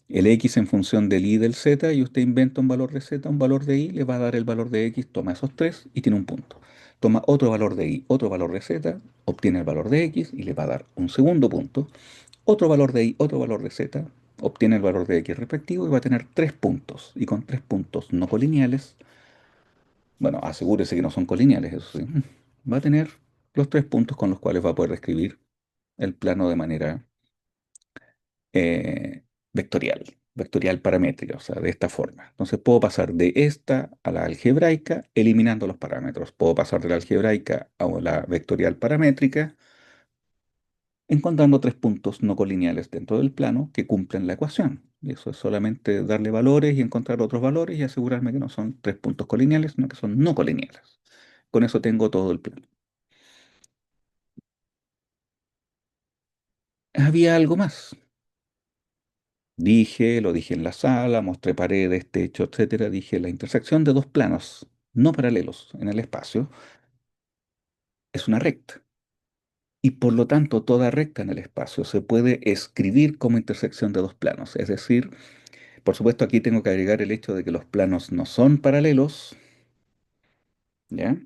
El X en función del Y del Z, y usted inventa un valor de Z, un valor de Y, le va a dar el valor de X, toma esos tres y tiene un punto. Toma otro valor de Y, otro valor de Z, obtiene el valor de X y le va a dar un segundo punto. Otro valor de Y, otro valor de Z, obtiene el valor de X respectivo y va a tener tres puntos. Y con tres puntos no colineales, bueno, asegúrese que no son colineales, eso sí, va a tener los tres puntos con los cuales va a poder describir el plano de manera vectorial paramétrica, o sea, de esta forma. Entonces puedo pasar de esta a la algebraica eliminando los parámetros. Puedo pasar de la algebraica a la vectorial paramétrica encontrando tres puntos no colineales dentro del plano que cumplen la ecuación. Y eso es solamente darle valores y encontrar otros valores y asegurarme que no son tres puntos colineales, sino que son no colineales. Con eso tengo todo el plano. Había algo más. Lo dije en la sala, mostré paredes, techo, etcétera. Dije, la intersección de dos planos no paralelos en el espacio es una recta. Y por lo tanto, toda recta en el espacio se puede escribir como intersección de dos planos. Es decir, por supuesto, aquí tengo que agregar el hecho de que los planos no son paralelos, ¿ya?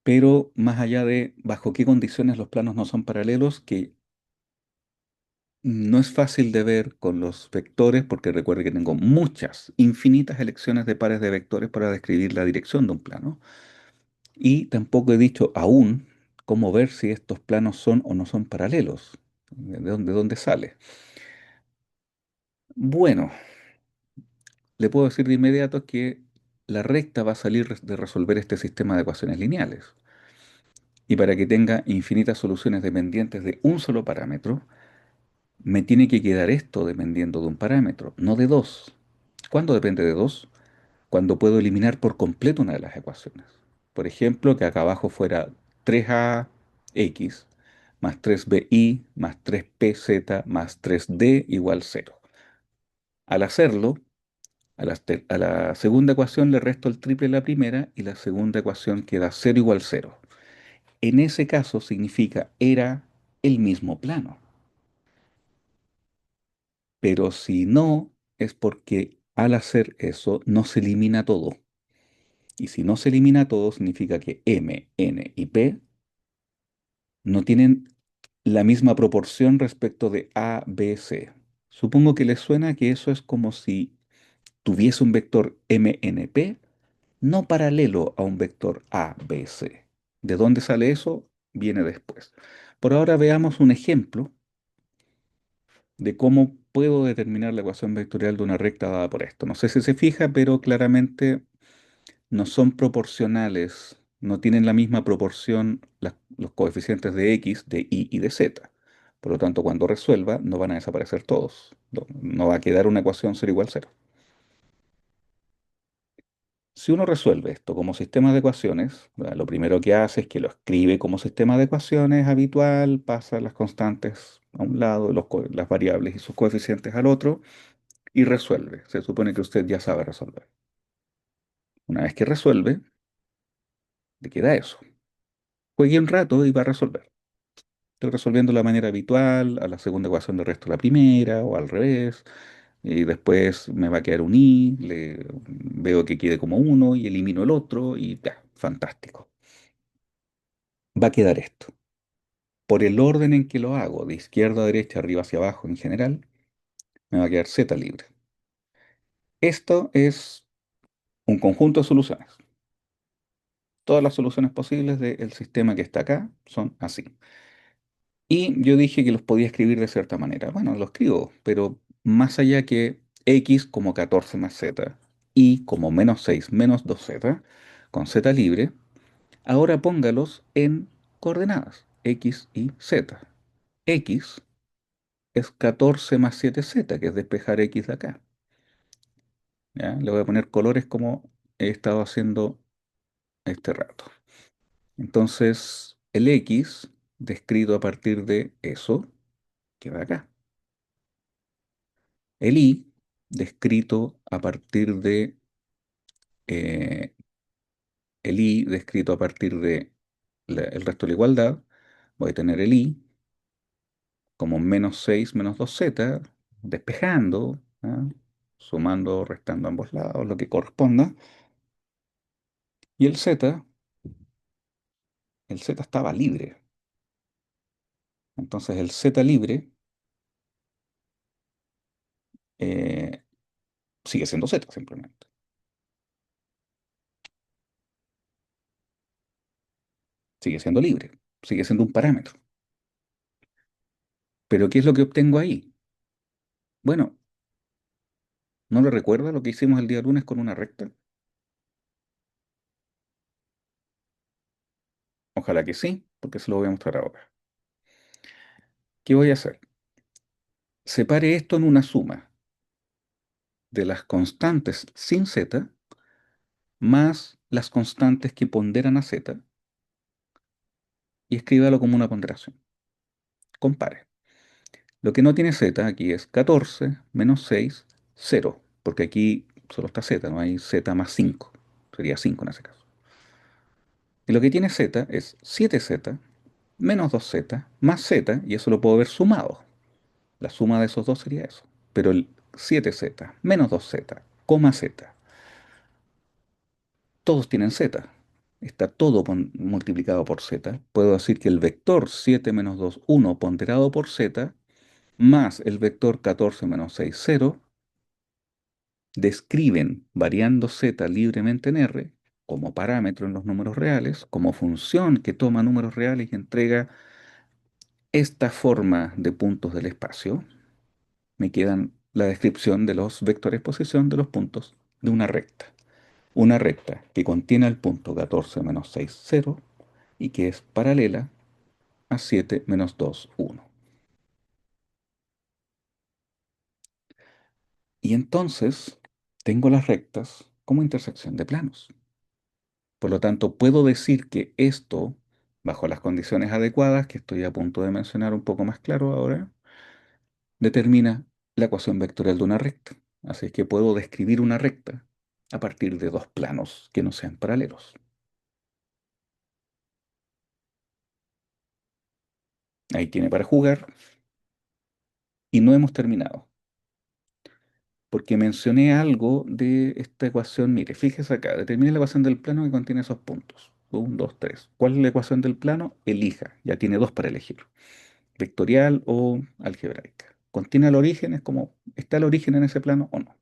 Pero más allá de bajo qué condiciones los planos no son paralelos, que no es fácil de ver con los vectores, porque recuerde que tengo muchas, infinitas elecciones de pares de vectores para describir la dirección de un plano. Y tampoco he dicho aún cómo ver si estos planos son o no son paralelos. De dónde sale? Bueno, le puedo decir de inmediato que la recta va a salir de resolver este sistema de ecuaciones lineales. Y para que tenga infinitas soluciones dependientes de un solo parámetro, me tiene que quedar esto dependiendo de un parámetro, no de dos. ¿Cuándo depende de dos? Cuando puedo eliminar por completo una de las ecuaciones. Por ejemplo, que acá abajo fuera 3ax más 3bi más 3pz más 3d igual cero. Al hacerlo, a la segunda ecuación le resto el triple de la primera y la segunda ecuación queda cero igual cero. En ese caso significa era el mismo plano. Pero si no, es porque al hacer eso no se elimina todo. Y si no se elimina todo, significa que M, N y P no tienen la misma proporción respecto de A, B, C. Supongo que les suena que eso es como si tuviese un vector M, N, P no paralelo a un vector A, B, C. ¿De dónde sale eso? Viene después. Por ahora veamos un ejemplo de cómo puedo determinar la ecuación vectorial de una recta dada por esto. No sé si se fija, pero claramente no son proporcionales, no tienen la misma proporción los coeficientes de x, de y y de z. Por lo tanto, cuando resuelva, no van a desaparecer todos. No va a quedar una ecuación 0 igual 0. Si uno resuelve esto como sistema de ecuaciones, ¿verdad? Lo primero que hace es que lo escribe como sistema de ecuaciones habitual, pasa las constantes a un lado, las variables y sus coeficientes al otro, y resuelve. Se supone que usted ya sabe resolver. Una vez que resuelve, le queda eso. Juegue un rato y va a resolver. Estoy resolviendo de la manera habitual, a la segunda ecuación le resto la primera o al revés, y después me va a quedar un i, veo que quede como uno y elimino el otro y ya, fantástico. Va a quedar esto. Por el orden en que lo hago, de izquierda a derecha, arriba hacia abajo en general, me va a quedar z libre. Esto es un conjunto de soluciones. Todas las soluciones posibles del sistema que está acá son así. Y yo dije que los podía escribir de cierta manera. Bueno, lo escribo, pero más allá que x como 14 más z, y como menos 6 menos 2z, con z libre, ahora póngalos en coordenadas, x y z. X es 14 más 7z, que es despejar x de acá. ¿Ya? Le voy a poner colores como he estado haciendo este rato. Entonces, el x, descrito a partir de eso, queda acá. El i, descrito a partir de eh, el i, descrito a partir de el resto de la igualdad, voy a tener el i. como menos 6 menos 2z, despejando, ¿ah? Sumando, restando a ambos lados, lo que corresponda. Y el z estaba libre. Entonces el z libre eh, sigue siendo z simplemente. Sigue siendo libre. Sigue siendo un parámetro. Pero ¿qué es lo que obtengo ahí? Bueno, ¿no lo recuerda lo que hicimos el día lunes con una recta? Ojalá que sí, porque se lo voy a mostrar ahora. ¿Qué voy a hacer? Separe esto en una suma de las constantes sin z más las constantes que ponderan a z y escríbalo como una ponderación. Compare. Lo que no tiene z aquí es 14 menos 6, 0, porque aquí solo está z, no hay z más 5. Sería 5 en ese caso. Y lo que tiene z es 7z menos 2z más z, y eso lo puedo ver sumado. La suma de esos dos sería eso. Pero el 7z menos 2z, coma z, todos tienen z. Está todo multiplicado por z. Puedo decir que el vector 7 menos 2, 1 ponderado por z, más el vector 14 menos 6, 0, describen variando z libremente en R como parámetro en los números reales, como función que toma números reales y entrega esta forma de puntos del espacio. Me quedan la descripción de los vectores posición de los puntos de una recta. Una recta que contiene el punto 14 menos 6, 0 y que es paralela a 7 menos 2, 1. Y entonces tengo las rectas como intersección de planos. Por lo tanto, puedo decir que esto, bajo las condiciones adecuadas, que estoy a punto de mencionar un poco más claro ahora, determina la ecuación vectorial de una recta. Así es que puedo describir una recta a partir de dos planos que no sean paralelos. Ahí tiene para jugar y no hemos terminado, porque mencioné algo de esta ecuación. Mire, fíjese acá, determine la ecuación del plano que contiene esos puntos. 1, 2, 3. ¿Cuál es la ecuación del plano? Elija, ya tiene dos para elegir. Vectorial o algebraica. ¿Contiene el origen? Es como, ¿está el origen en ese plano o no?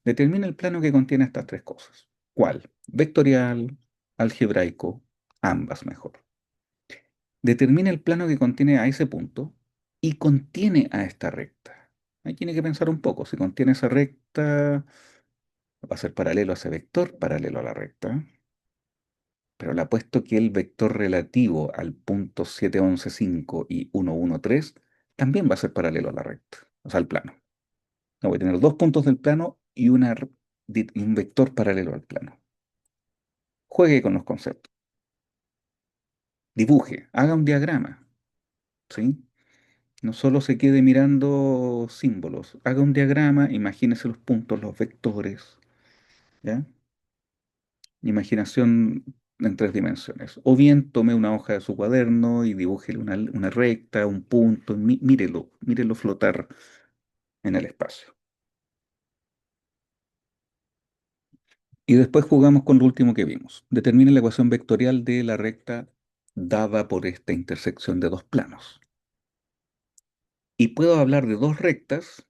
Determina el plano que contiene estas tres cosas. ¿Cuál? Vectorial, algebraico, ambas mejor. Determina el plano que contiene a ese punto y contiene a esta recta. Ahí tiene que pensar un poco. Si contiene esa recta, va a ser paralelo a ese vector, paralelo a la recta. Pero le apuesto que el vector relativo al punto 7, 11, 5 y 1, 1, 3 también va a ser paralelo a la recta, o sea, al plano. No, voy a tener dos puntos del plano y un vector paralelo al plano. Juegue con los conceptos. Dibuje, haga un diagrama, ¿sí? No solo se quede mirando símbolos, haga un diagrama, imagínese los puntos, los vectores, ¿ya? Imaginación en tres dimensiones. O bien tome una hoja de su cuaderno y dibújele una recta, un punto, mírelo flotar en el espacio. Y después jugamos con lo último que vimos. Determine la ecuación vectorial de la recta dada por esta intersección de dos planos. Y puedo hablar de dos rectas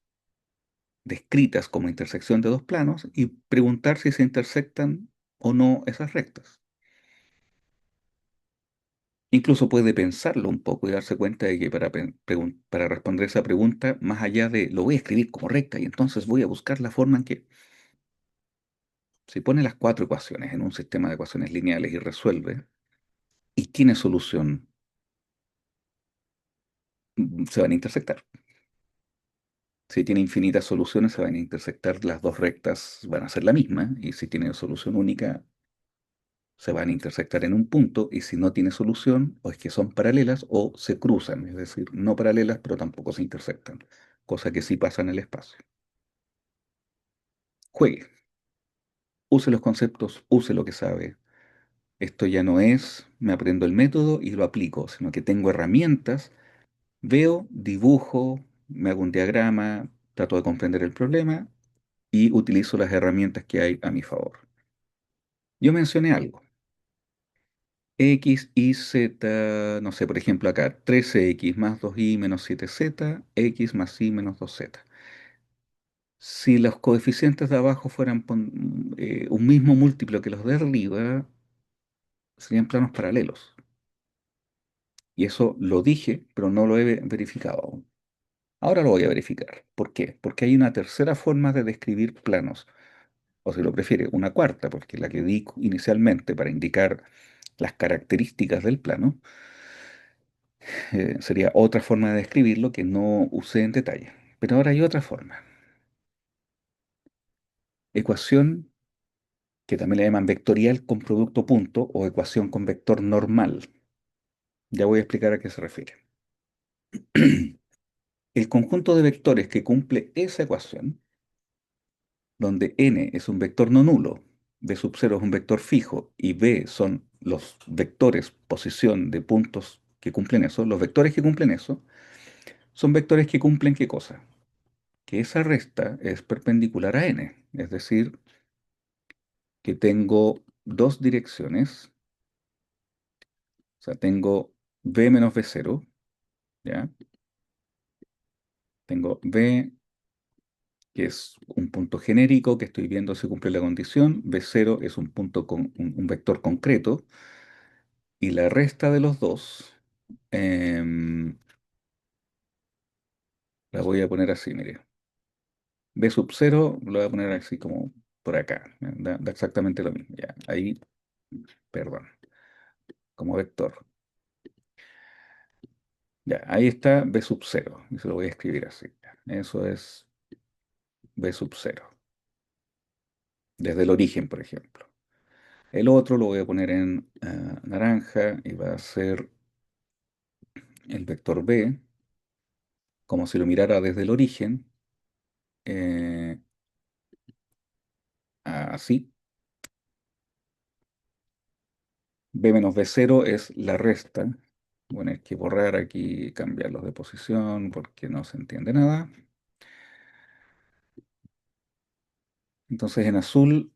descritas como intersección de dos planos y preguntar si se intersectan o no esas rectas. Incluso puede pensarlo un poco y darse cuenta de que para responder esa pregunta, más allá de lo voy a escribir como recta y entonces voy a buscar la forma en que, si pone las cuatro ecuaciones en un sistema de ecuaciones lineales y resuelve, y tiene solución, se van a intersectar. Si tiene infinitas soluciones, se van a intersectar, las dos rectas van a ser la misma, y si tiene solución única, se van a intersectar en un punto, y si no tiene solución, o es que son paralelas o se cruzan, es decir, no paralelas, pero tampoco se intersectan, cosa que sí pasa en el espacio. Juegue, use los conceptos, use lo que sabe. Esto ya no es, me aprendo el método y lo aplico, sino que tengo herramientas Veo, dibujo, me hago un diagrama, trato de comprender el problema y utilizo las herramientas que hay a mi favor. Yo mencioné algo. X, Y, Z, no sé, por ejemplo acá, 13x más 2y menos 7z, x más y menos 2z. Si los coeficientes de abajo fueran un mismo múltiplo que los de arriba, serían planos paralelos. Y eso lo dije, pero no lo he verificado aún. Ahora lo voy a verificar. ¿Por qué? Porque hay una tercera forma de describir planos, o si lo prefiere, una cuarta, porque la que di inicialmente para indicar las características del plano, sería otra forma de describirlo que no usé en detalle. Pero ahora hay otra forma. Ecuación que también le llaman vectorial con producto punto o ecuación con vector normal. Ya voy a explicar a qué se refiere. El conjunto de vectores que cumple esa ecuación, donde n es un vector no nulo, b sub 0 es un vector fijo y b son los vectores posición de puntos que cumplen eso, los vectores que cumplen eso, son vectores que cumplen ¿qué cosa? Que esa resta es perpendicular a n, es decir, que tengo dos direcciones, o sea, tengo b menos b0, ¿ya? Tengo b, que es un punto genérico que estoy viendo si cumple la condición, b0 es un punto con un vector concreto, y la resta de los dos em, la voy a poner así, mire. B sub 0 lo voy a poner así como por acá, da exactamente lo mismo, ya, ahí, perdón, como vector. Ya, ahí está B sub 0, y se lo voy a escribir así. Ya. Eso es B sub 0, desde el origen, por ejemplo. El otro lo voy a poner en naranja y va a ser el vector B, como si lo mirara desde el origen, eh, así. B menos B0 es la resta. Bueno, hay que borrar aquí, cambiarlos de posición porque no se entiende nada. Entonces en azul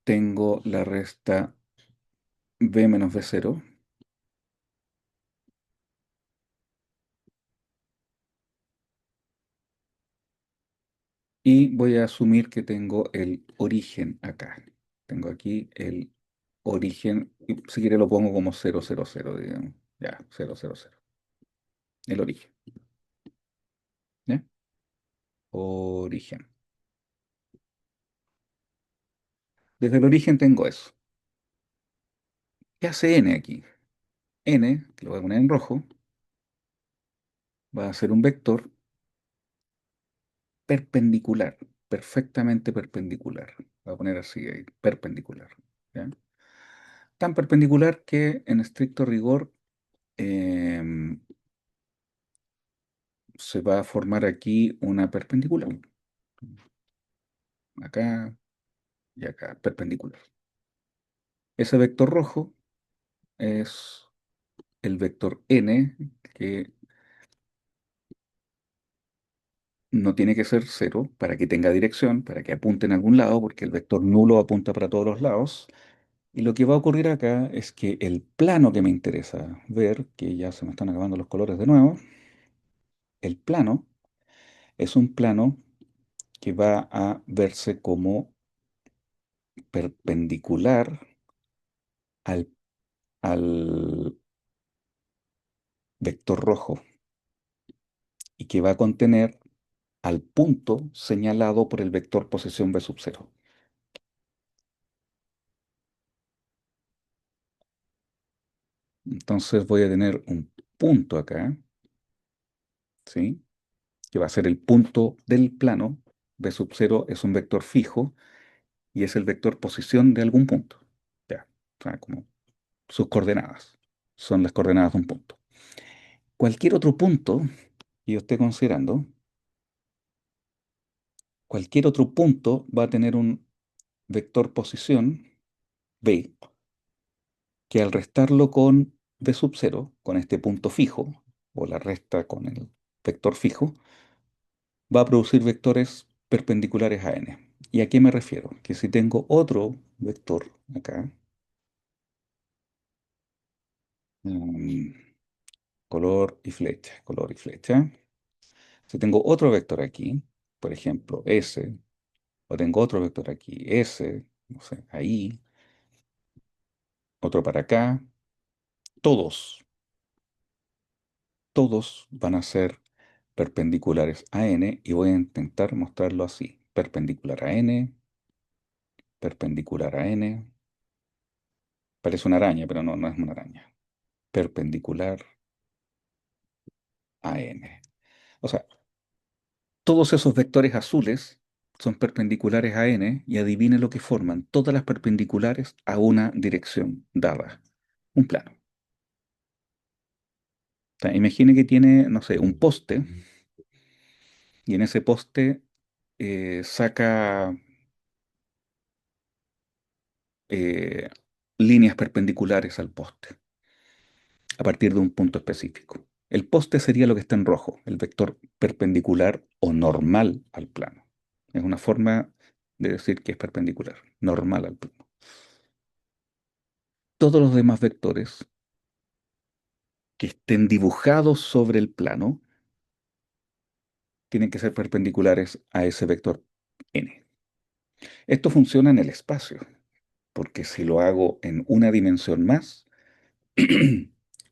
tengo la resta B menos B0 y voy a asumir que tengo el origen acá. Tengo aquí el origen, y si quiere lo pongo como 0, 0, 0, digamos. Ya, 0, 0, 0. El origen. ¿Ya? Origen. Desde el origen tengo eso. ¿Qué hace n aquí? N, que lo voy a poner en rojo, va a ser un vector perpendicular, perfectamente perpendicular. Voy a poner así, ahí, perpendicular. ¿Ya? Tan perpendicular que en estricto rigor em, se va a formar aquí una perpendicular. Acá y acá, perpendicular. Ese vector rojo es el vector n, que no tiene que ser cero para que tenga dirección, para que apunte en algún lado, porque el vector nulo apunta para todos los lados. Y lo que va a ocurrir acá es que el plano que me interesa ver, que ya se me están acabando los colores de nuevo, el plano es un plano que va a verse como perpendicular al, al vector rojo y que va a contener al punto señalado por el vector posición b sub 0. Entonces voy a tener un punto acá, ¿sí? Que va a ser el punto del plano. B sub 0 es un vector fijo y es el vector posición de algún punto. Ya, o sea, como sus coordenadas. Son las coordenadas de un punto. Cualquier otro punto que yo esté considerando, cualquier otro punto va a tener un vector posición B, que al restarlo con B sub 0, con este punto fijo, o la resta con el vector fijo, va a producir vectores perpendiculares a n. ¿Y a qué me refiero? Que si tengo otro vector acá, mm, color y flecha, si tengo otro vector aquí, por ejemplo, S, o tengo otro vector aquí, S, no sé, ahí, otro para acá, todos, todos van a ser perpendiculares a n y voy a intentar mostrarlo así. Perpendicular a n, perpendicular a n. Parece una araña, pero no, no es una araña. Perpendicular a n. O sea, todos esos vectores azules son perpendiculares a n y adivine lo que forman. Todas las perpendiculares a una dirección dada. Un plano. O sea, imagine que tiene, no sé, un poste y en ese poste saca eh, líneas perpendiculares al poste a partir de un punto específico. El poste sería lo que está en rojo, el vector perpendicular o normal al plano. Es una forma de decir que es perpendicular, normal al plano. Todos los demás vectores que estén dibujados sobre el plano tienen que ser perpendiculares a ese vector n. Esto funciona en el espacio, porque si lo hago en una dimensión más,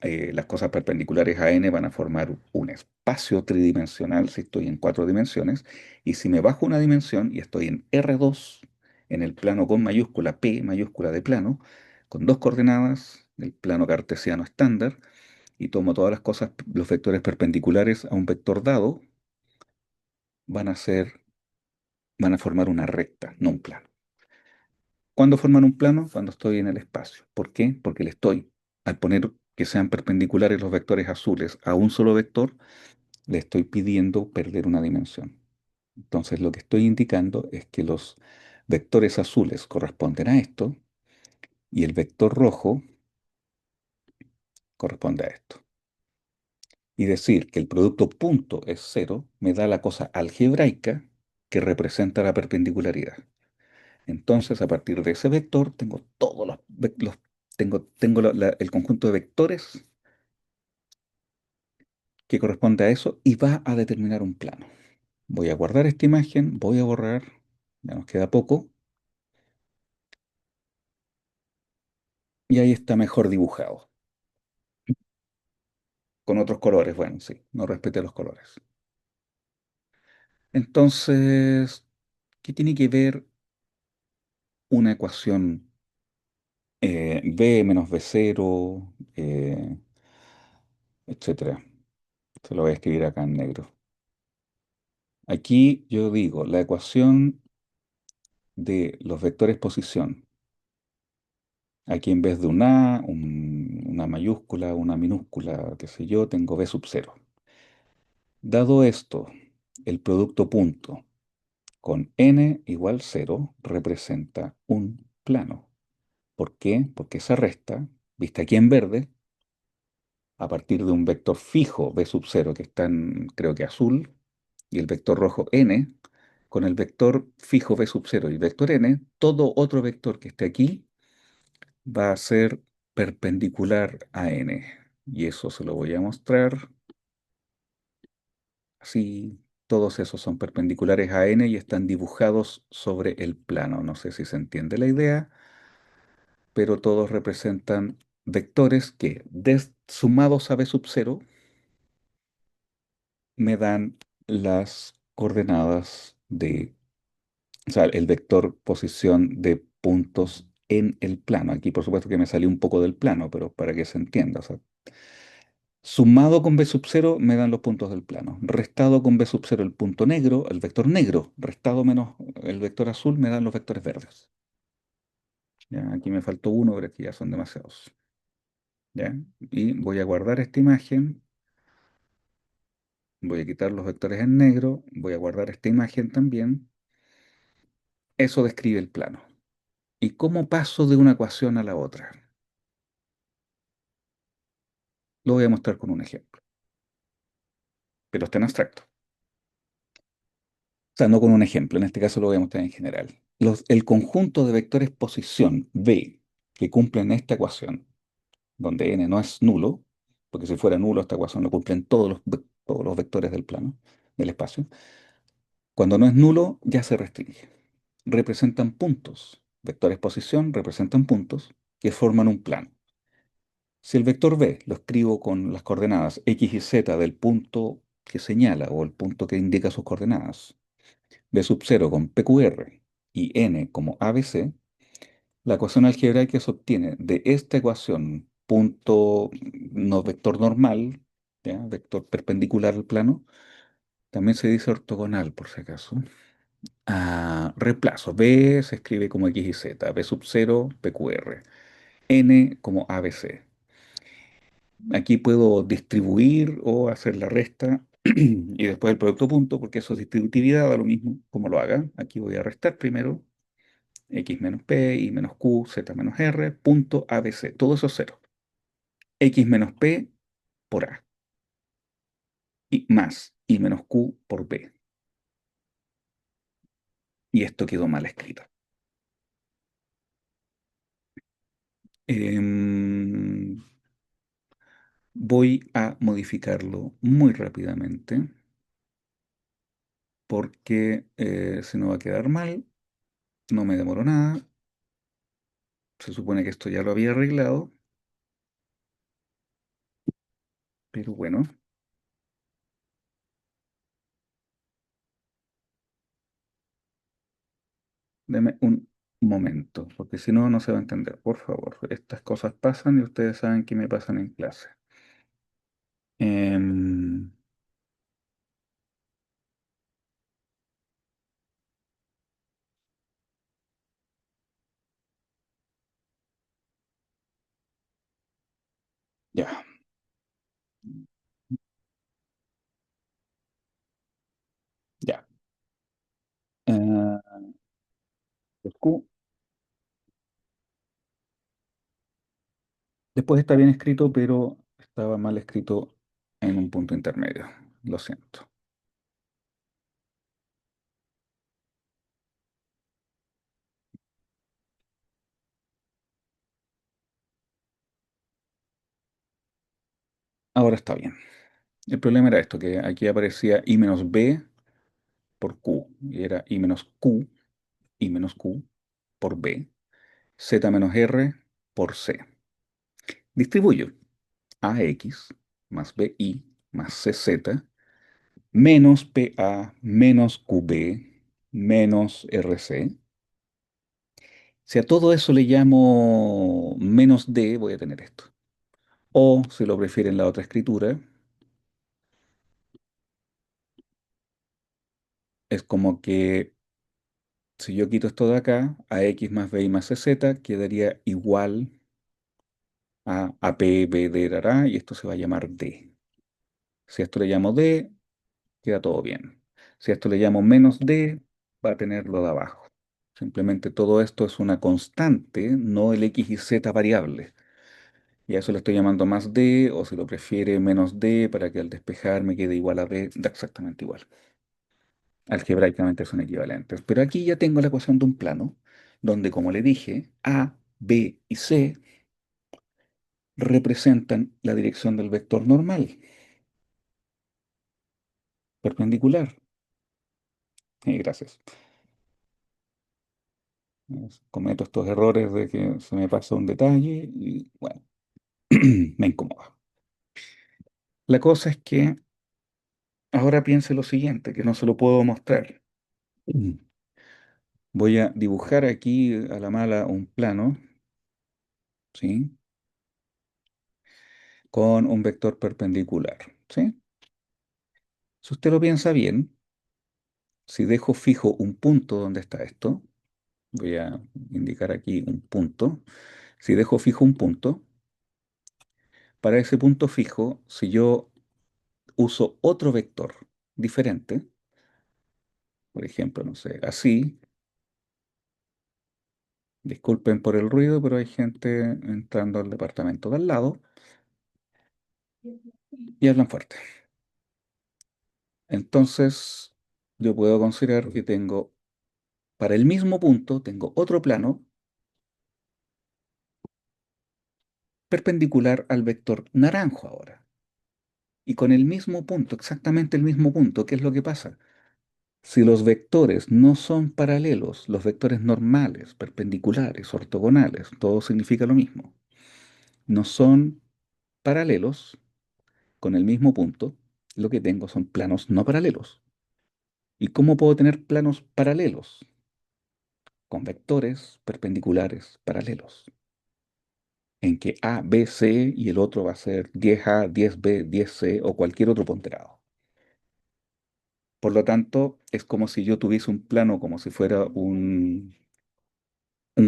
las cosas perpendiculares a n van a formar un espacio tridimensional si estoy en cuatro dimensiones, y si me bajo una dimensión y estoy en R2, en el plano con mayúscula P, mayúscula de plano, con dos coordenadas, el plano cartesiano estándar, y tomo todas las cosas, los vectores perpendiculares a un vector dado, van a ser, van a formar una recta, no un plano. ¿Cuándo forman un plano? Cuando estoy en el espacio. ¿Por qué? Porque le estoy, al poner que sean perpendiculares los vectores azules a un solo vector, le estoy pidiendo perder una dimensión. Entonces lo que estoy indicando es que los vectores azules corresponden a esto y el vector rojo corresponde a esto. Y decir que el producto punto es cero me da la cosa algebraica que representa la perpendicularidad. Entonces, a partir de ese vector, tengo todos el conjunto de vectores que corresponde a eso y va a determinar un plano. Voy a guardar esta imagen, voy a borrar, ya nos queda poco, y ahí está mejor dibujado, con otros colores. Bueno, sí, no respeté los colores. Entonces, ¿qué tiene que ver una ecuación b menos b0, etcétera? Se lo voy a escribir acá en negro. Aquí yo digo, la ecuación de los vectores posición. Aquí en vez de una mayúscula, una minúscula, qué sé yo, tengo b sub 0. Dado esto, el producto punto con n igual 0 representa un plano. ¿Por qué? Porque esa resta, vista aquí en verde, a partir de un vector fijo b sub 0 que está en, creo que azul, y el vector rojo n, con el vector fijo b sub 0 y el vector n, todo otro vector que esté aquí va a ser perpendicular a n. Y eso se lo voy a mostrar. Así, todos esos son perpendiculares a n y están dibujados sobre el plano. No sé si se entiende la idea, pero todos representan vectores que, sumados a b sub 0, me dan las coordenadas de, o sea, el vector posición de puntos en el plano. Aquí, por supuesto, que me salió un poco del plano, pero para que se entienda. O sea, sumado con b sub 0 me dan los puntos del plano. Restado con b sub 0 el punto negro, el vector negro. Restado menos el vector azul me dan los vectores verdes. ¿Ya? Aquí me faltó uno, pero aquí ya son demasiados. ¿Ya? Y voy a guardar esta imagen. Voy a quitar los vectores en negro. Voy a guardar esta imagen también. Eso describe el plano. ¿Y cómo paso de una ecuación a la otra? Lo voy a mostrar con un ejemplo. pero está en abstracto. O sea, no con un ejemplo, en este caso lo voy a mostrar en general. El conjunto de vectores posición V que cumplen esta ecuación, donde n no es nulo, porque si fuera nulo esta ecuación lo cumplen todos los vectores del plano, del espacio. Cuando no es nulo, ya se restringe. Representan puntos. Vectores posición representan puntos que forman un plano. Si el vector B lo escribo con las coordenadas x y z del punto que señala o el punto que indica sus coordenadas, B sub 0 con PQR y n como ABC, la ecuación algebraica se obtiene de esta ecuación punto no vector normal, ¿ya? Vector perpendicular al plano, también se dice ortogonal por si acaso. Reemplazo. B se escribe como X y Z, B sub 0, PQR, N como ABC. Aquí puedo distribuir o hacer la resta y después el producto punto, porque eso es distributividad, da lo mismo como lo haga. Aquí voy a restar primero X menos P, Y menos Q, Z menos R, punto ABC. Todo eso es cero. X menos P por A y más Y menos Q por B. Y esto quedó mal escrito. Em, Voy a modificarlo muy rápidamente porque si no va a quedar mal, no me demoro nada. Se supone que esto ya lo había arreglado, pero bueno, deme un momento, porque si no, no se va a entender. Por favor, estas cosas pasan y ustedes saben que me pasan en clase. Em, ya, ya. Eh, el Q. Después está bien escrito, pero estaba mal escrito en un punto intermedio. Lo siento. Ahora está bien. El problema era esto, que aquí aparecía I menos B por Q, y era I menos Q por B, Z menos R por C. Distribuyo AX más BI más CZ menos PA menos QB menos RC. Si a todo eso le llamo menos D, voy a tener esto. O, si lo prefieren la otra escritura, es como que si yo quito esto de acá, AX más BI más CZ quedaría igual a P, B, D, dará, y esto se va a llamar D. Si a esto le llamo D, queda todo bien. Si a esto le llamo menos D, va a tener lo de abajo. Simplemente todo esto es una constante, no el X y Z variable. Y a eso le estoy llamando más D, o si lo prefiere, menos D, para que al despejar me quede igual a D, da exactamente igual. Algebraicamente son equivalentes. Pero aquí ya tengo la ecuación de un plano, donde, como le dije, A, B y C representan la dirección del vector normal, perpendicular. Gracias. Cometo estos errores de que se me pasa un detalle y bueno, me incomoda. La cosa es que ahora piense lo siguiente, que no se lo puedo mostrar. Mm. Voy a dibujar aquí a la mala un plano, ¿sí? Con un vector perpendicular, ¿sí? Si usted lo piensa bien, si dejo fijo un punto donde está esto, voy a indicar aquí un punto. Si dejo fijo un punto, para ese punto fijo, si yo uso otro vector diferente, por ejemplo, no sé, así, disculpen por el ruido, pero hay gente entrando al departamento de al lado y hablan fuerte. Entonces, yo puedo considerar que tengo, para el mismo punto, tengo otro plano perpendicular al vector naranjo ahora. Y con el mismo punto, exactamente el mismo punto, ¿qué es lo que pasa? Si los vectores no son paralelos, los vectores normales, perpendiculares, ortogonales, todo significa lo mismo, no son paralelos con el mismo punto, lo que tengo son planos no paralelos. ¿Y cómo puedo tener planos paralelos? Con vectores perpendiculares paralelos, en que A, B, C y el otro va a ser 10A, 10B, 10C o cualquier otro ponderado. Por lo tanto, es como si yo tuviese un plano, como si fuera un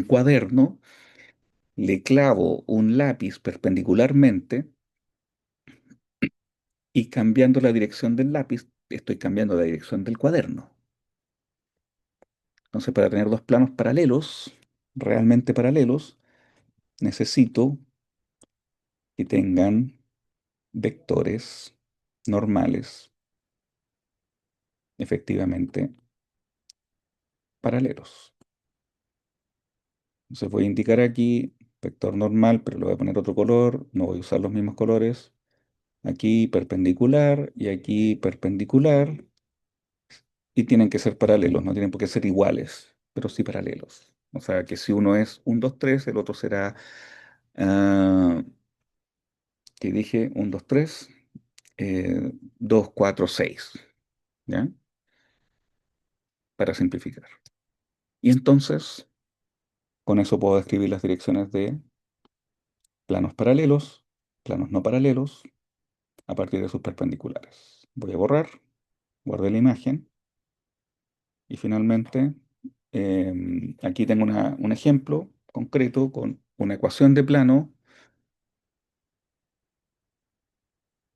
cuaderno, le clavo un lápiz perpendicularmente y cambiando la dirección del lápiz, estoy cambiando la dirección del cuaderno. Entonces, para tener dos planos paralelos, realmente paralelos, necesito que tengan vectores normales, efectivamente paralelos. Entonces voy a indicar aquí vector normal, pero le voy a poner otro color, no voy a usar los mismos colores. Aquí perpendicular y aquí perpendicular. Y tienen que ser paralelos, no tienen por qué ser iguales, pero sí paralelos. O sea que si uno es 1, 2, 3, el otro será, ah, que dije 1, 2, 3, 2, 4, 6. ¿Ya? Para simplificar. Y entonces, con eso puedo describir las direcciones de planos paralelos, planos no paralelos, a partir de sus perpendiculares. Voy a borrar, guardé la imagen y finalmente aquí tengo un ejemplo concreto con una ecuación de plano.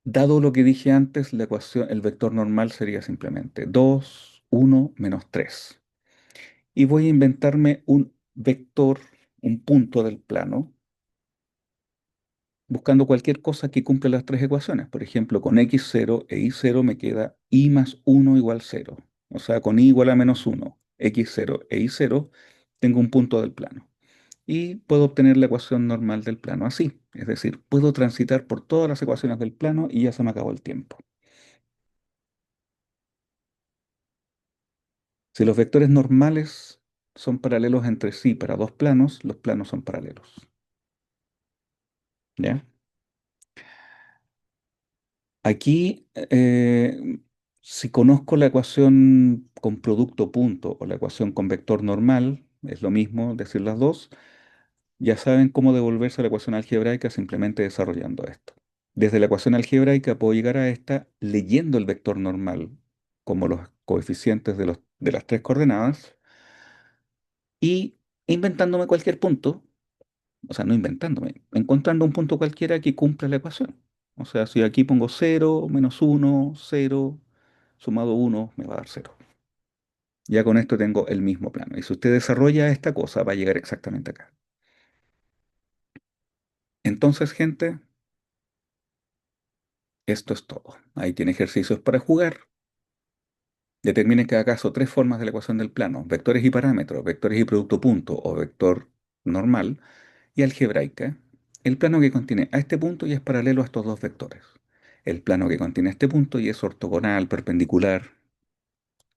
Dado lo que dije antes, la ecuación, el vector normal sería simplemente 2, 1, menos 3. Y voy a inventarme un vector, un punto del plano, buscando cualquier cosa que cumpla las tres ecuaciones. Por ejemplo, con x0 e y0 me queda y más 1 igual 0. O sea, con y igual a menos 1, x0 e y0, tengo un punto del plano. Y puedo obtener la ecuación normal del plano así. Es decir, puedo transitar por todas las ecuaciones del plano y ya se me acabó el tiempo. Si los vectores normales son paralelos entre sí para dos planos, los planos son paralelos. ¿Ya? Aquí, si conozco la ecuación con producto punto o la ecuación con vector normal, es lo mismo decir las dos, ya saben cómo devolverse a la ecuación algebraica simplemente desarrollando esto. Desde la ecuación algebraica puedo llegar a esta leyendo el vector normal como los coeficientes de las tres coordenadas y inventándome cualquier punto. O sea, no inventándome, encontrando un punto cualquiera que cumpla la ecuación. O sea, si aquí pongo 0, -1, 0, sumado 1, me va a dar 0. Ya con esto tengo el mismo plano. Y si usted desarrolla esta cosa, va a llegar exactamente acá. Entonces, gente, esto es todo. Ahí tiene ejercicios para jugar. Determine en cada caso tres formas de la ecuación del plano: vectores y parámetros, vectores y producto punto o vector normal, y algebraica, el plano que contiene a este punto y es paralelo a estos dos vectores. El plano que contiene este punto y es ortogonal, perpendicular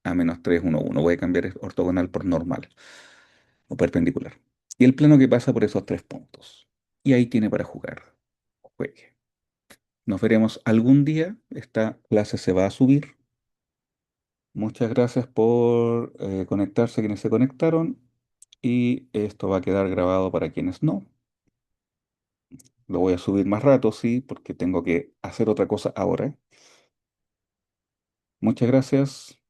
a -3, 1, 1. Voy a cambiar ortogonal por normal o perpendicular. Y el plano que pasa por esos tres puntos. Y ahí tiene para jugar. Juegue. Nos veremos algún día. Esta clase se va a subir. Muchas gracias por conectarse quienes se conectaron. Y esto va a quedar grabado para quienes no. Lo voy a subir más rato, sí, porque tengo que hacer otra cosa ahora. Muchas gracias.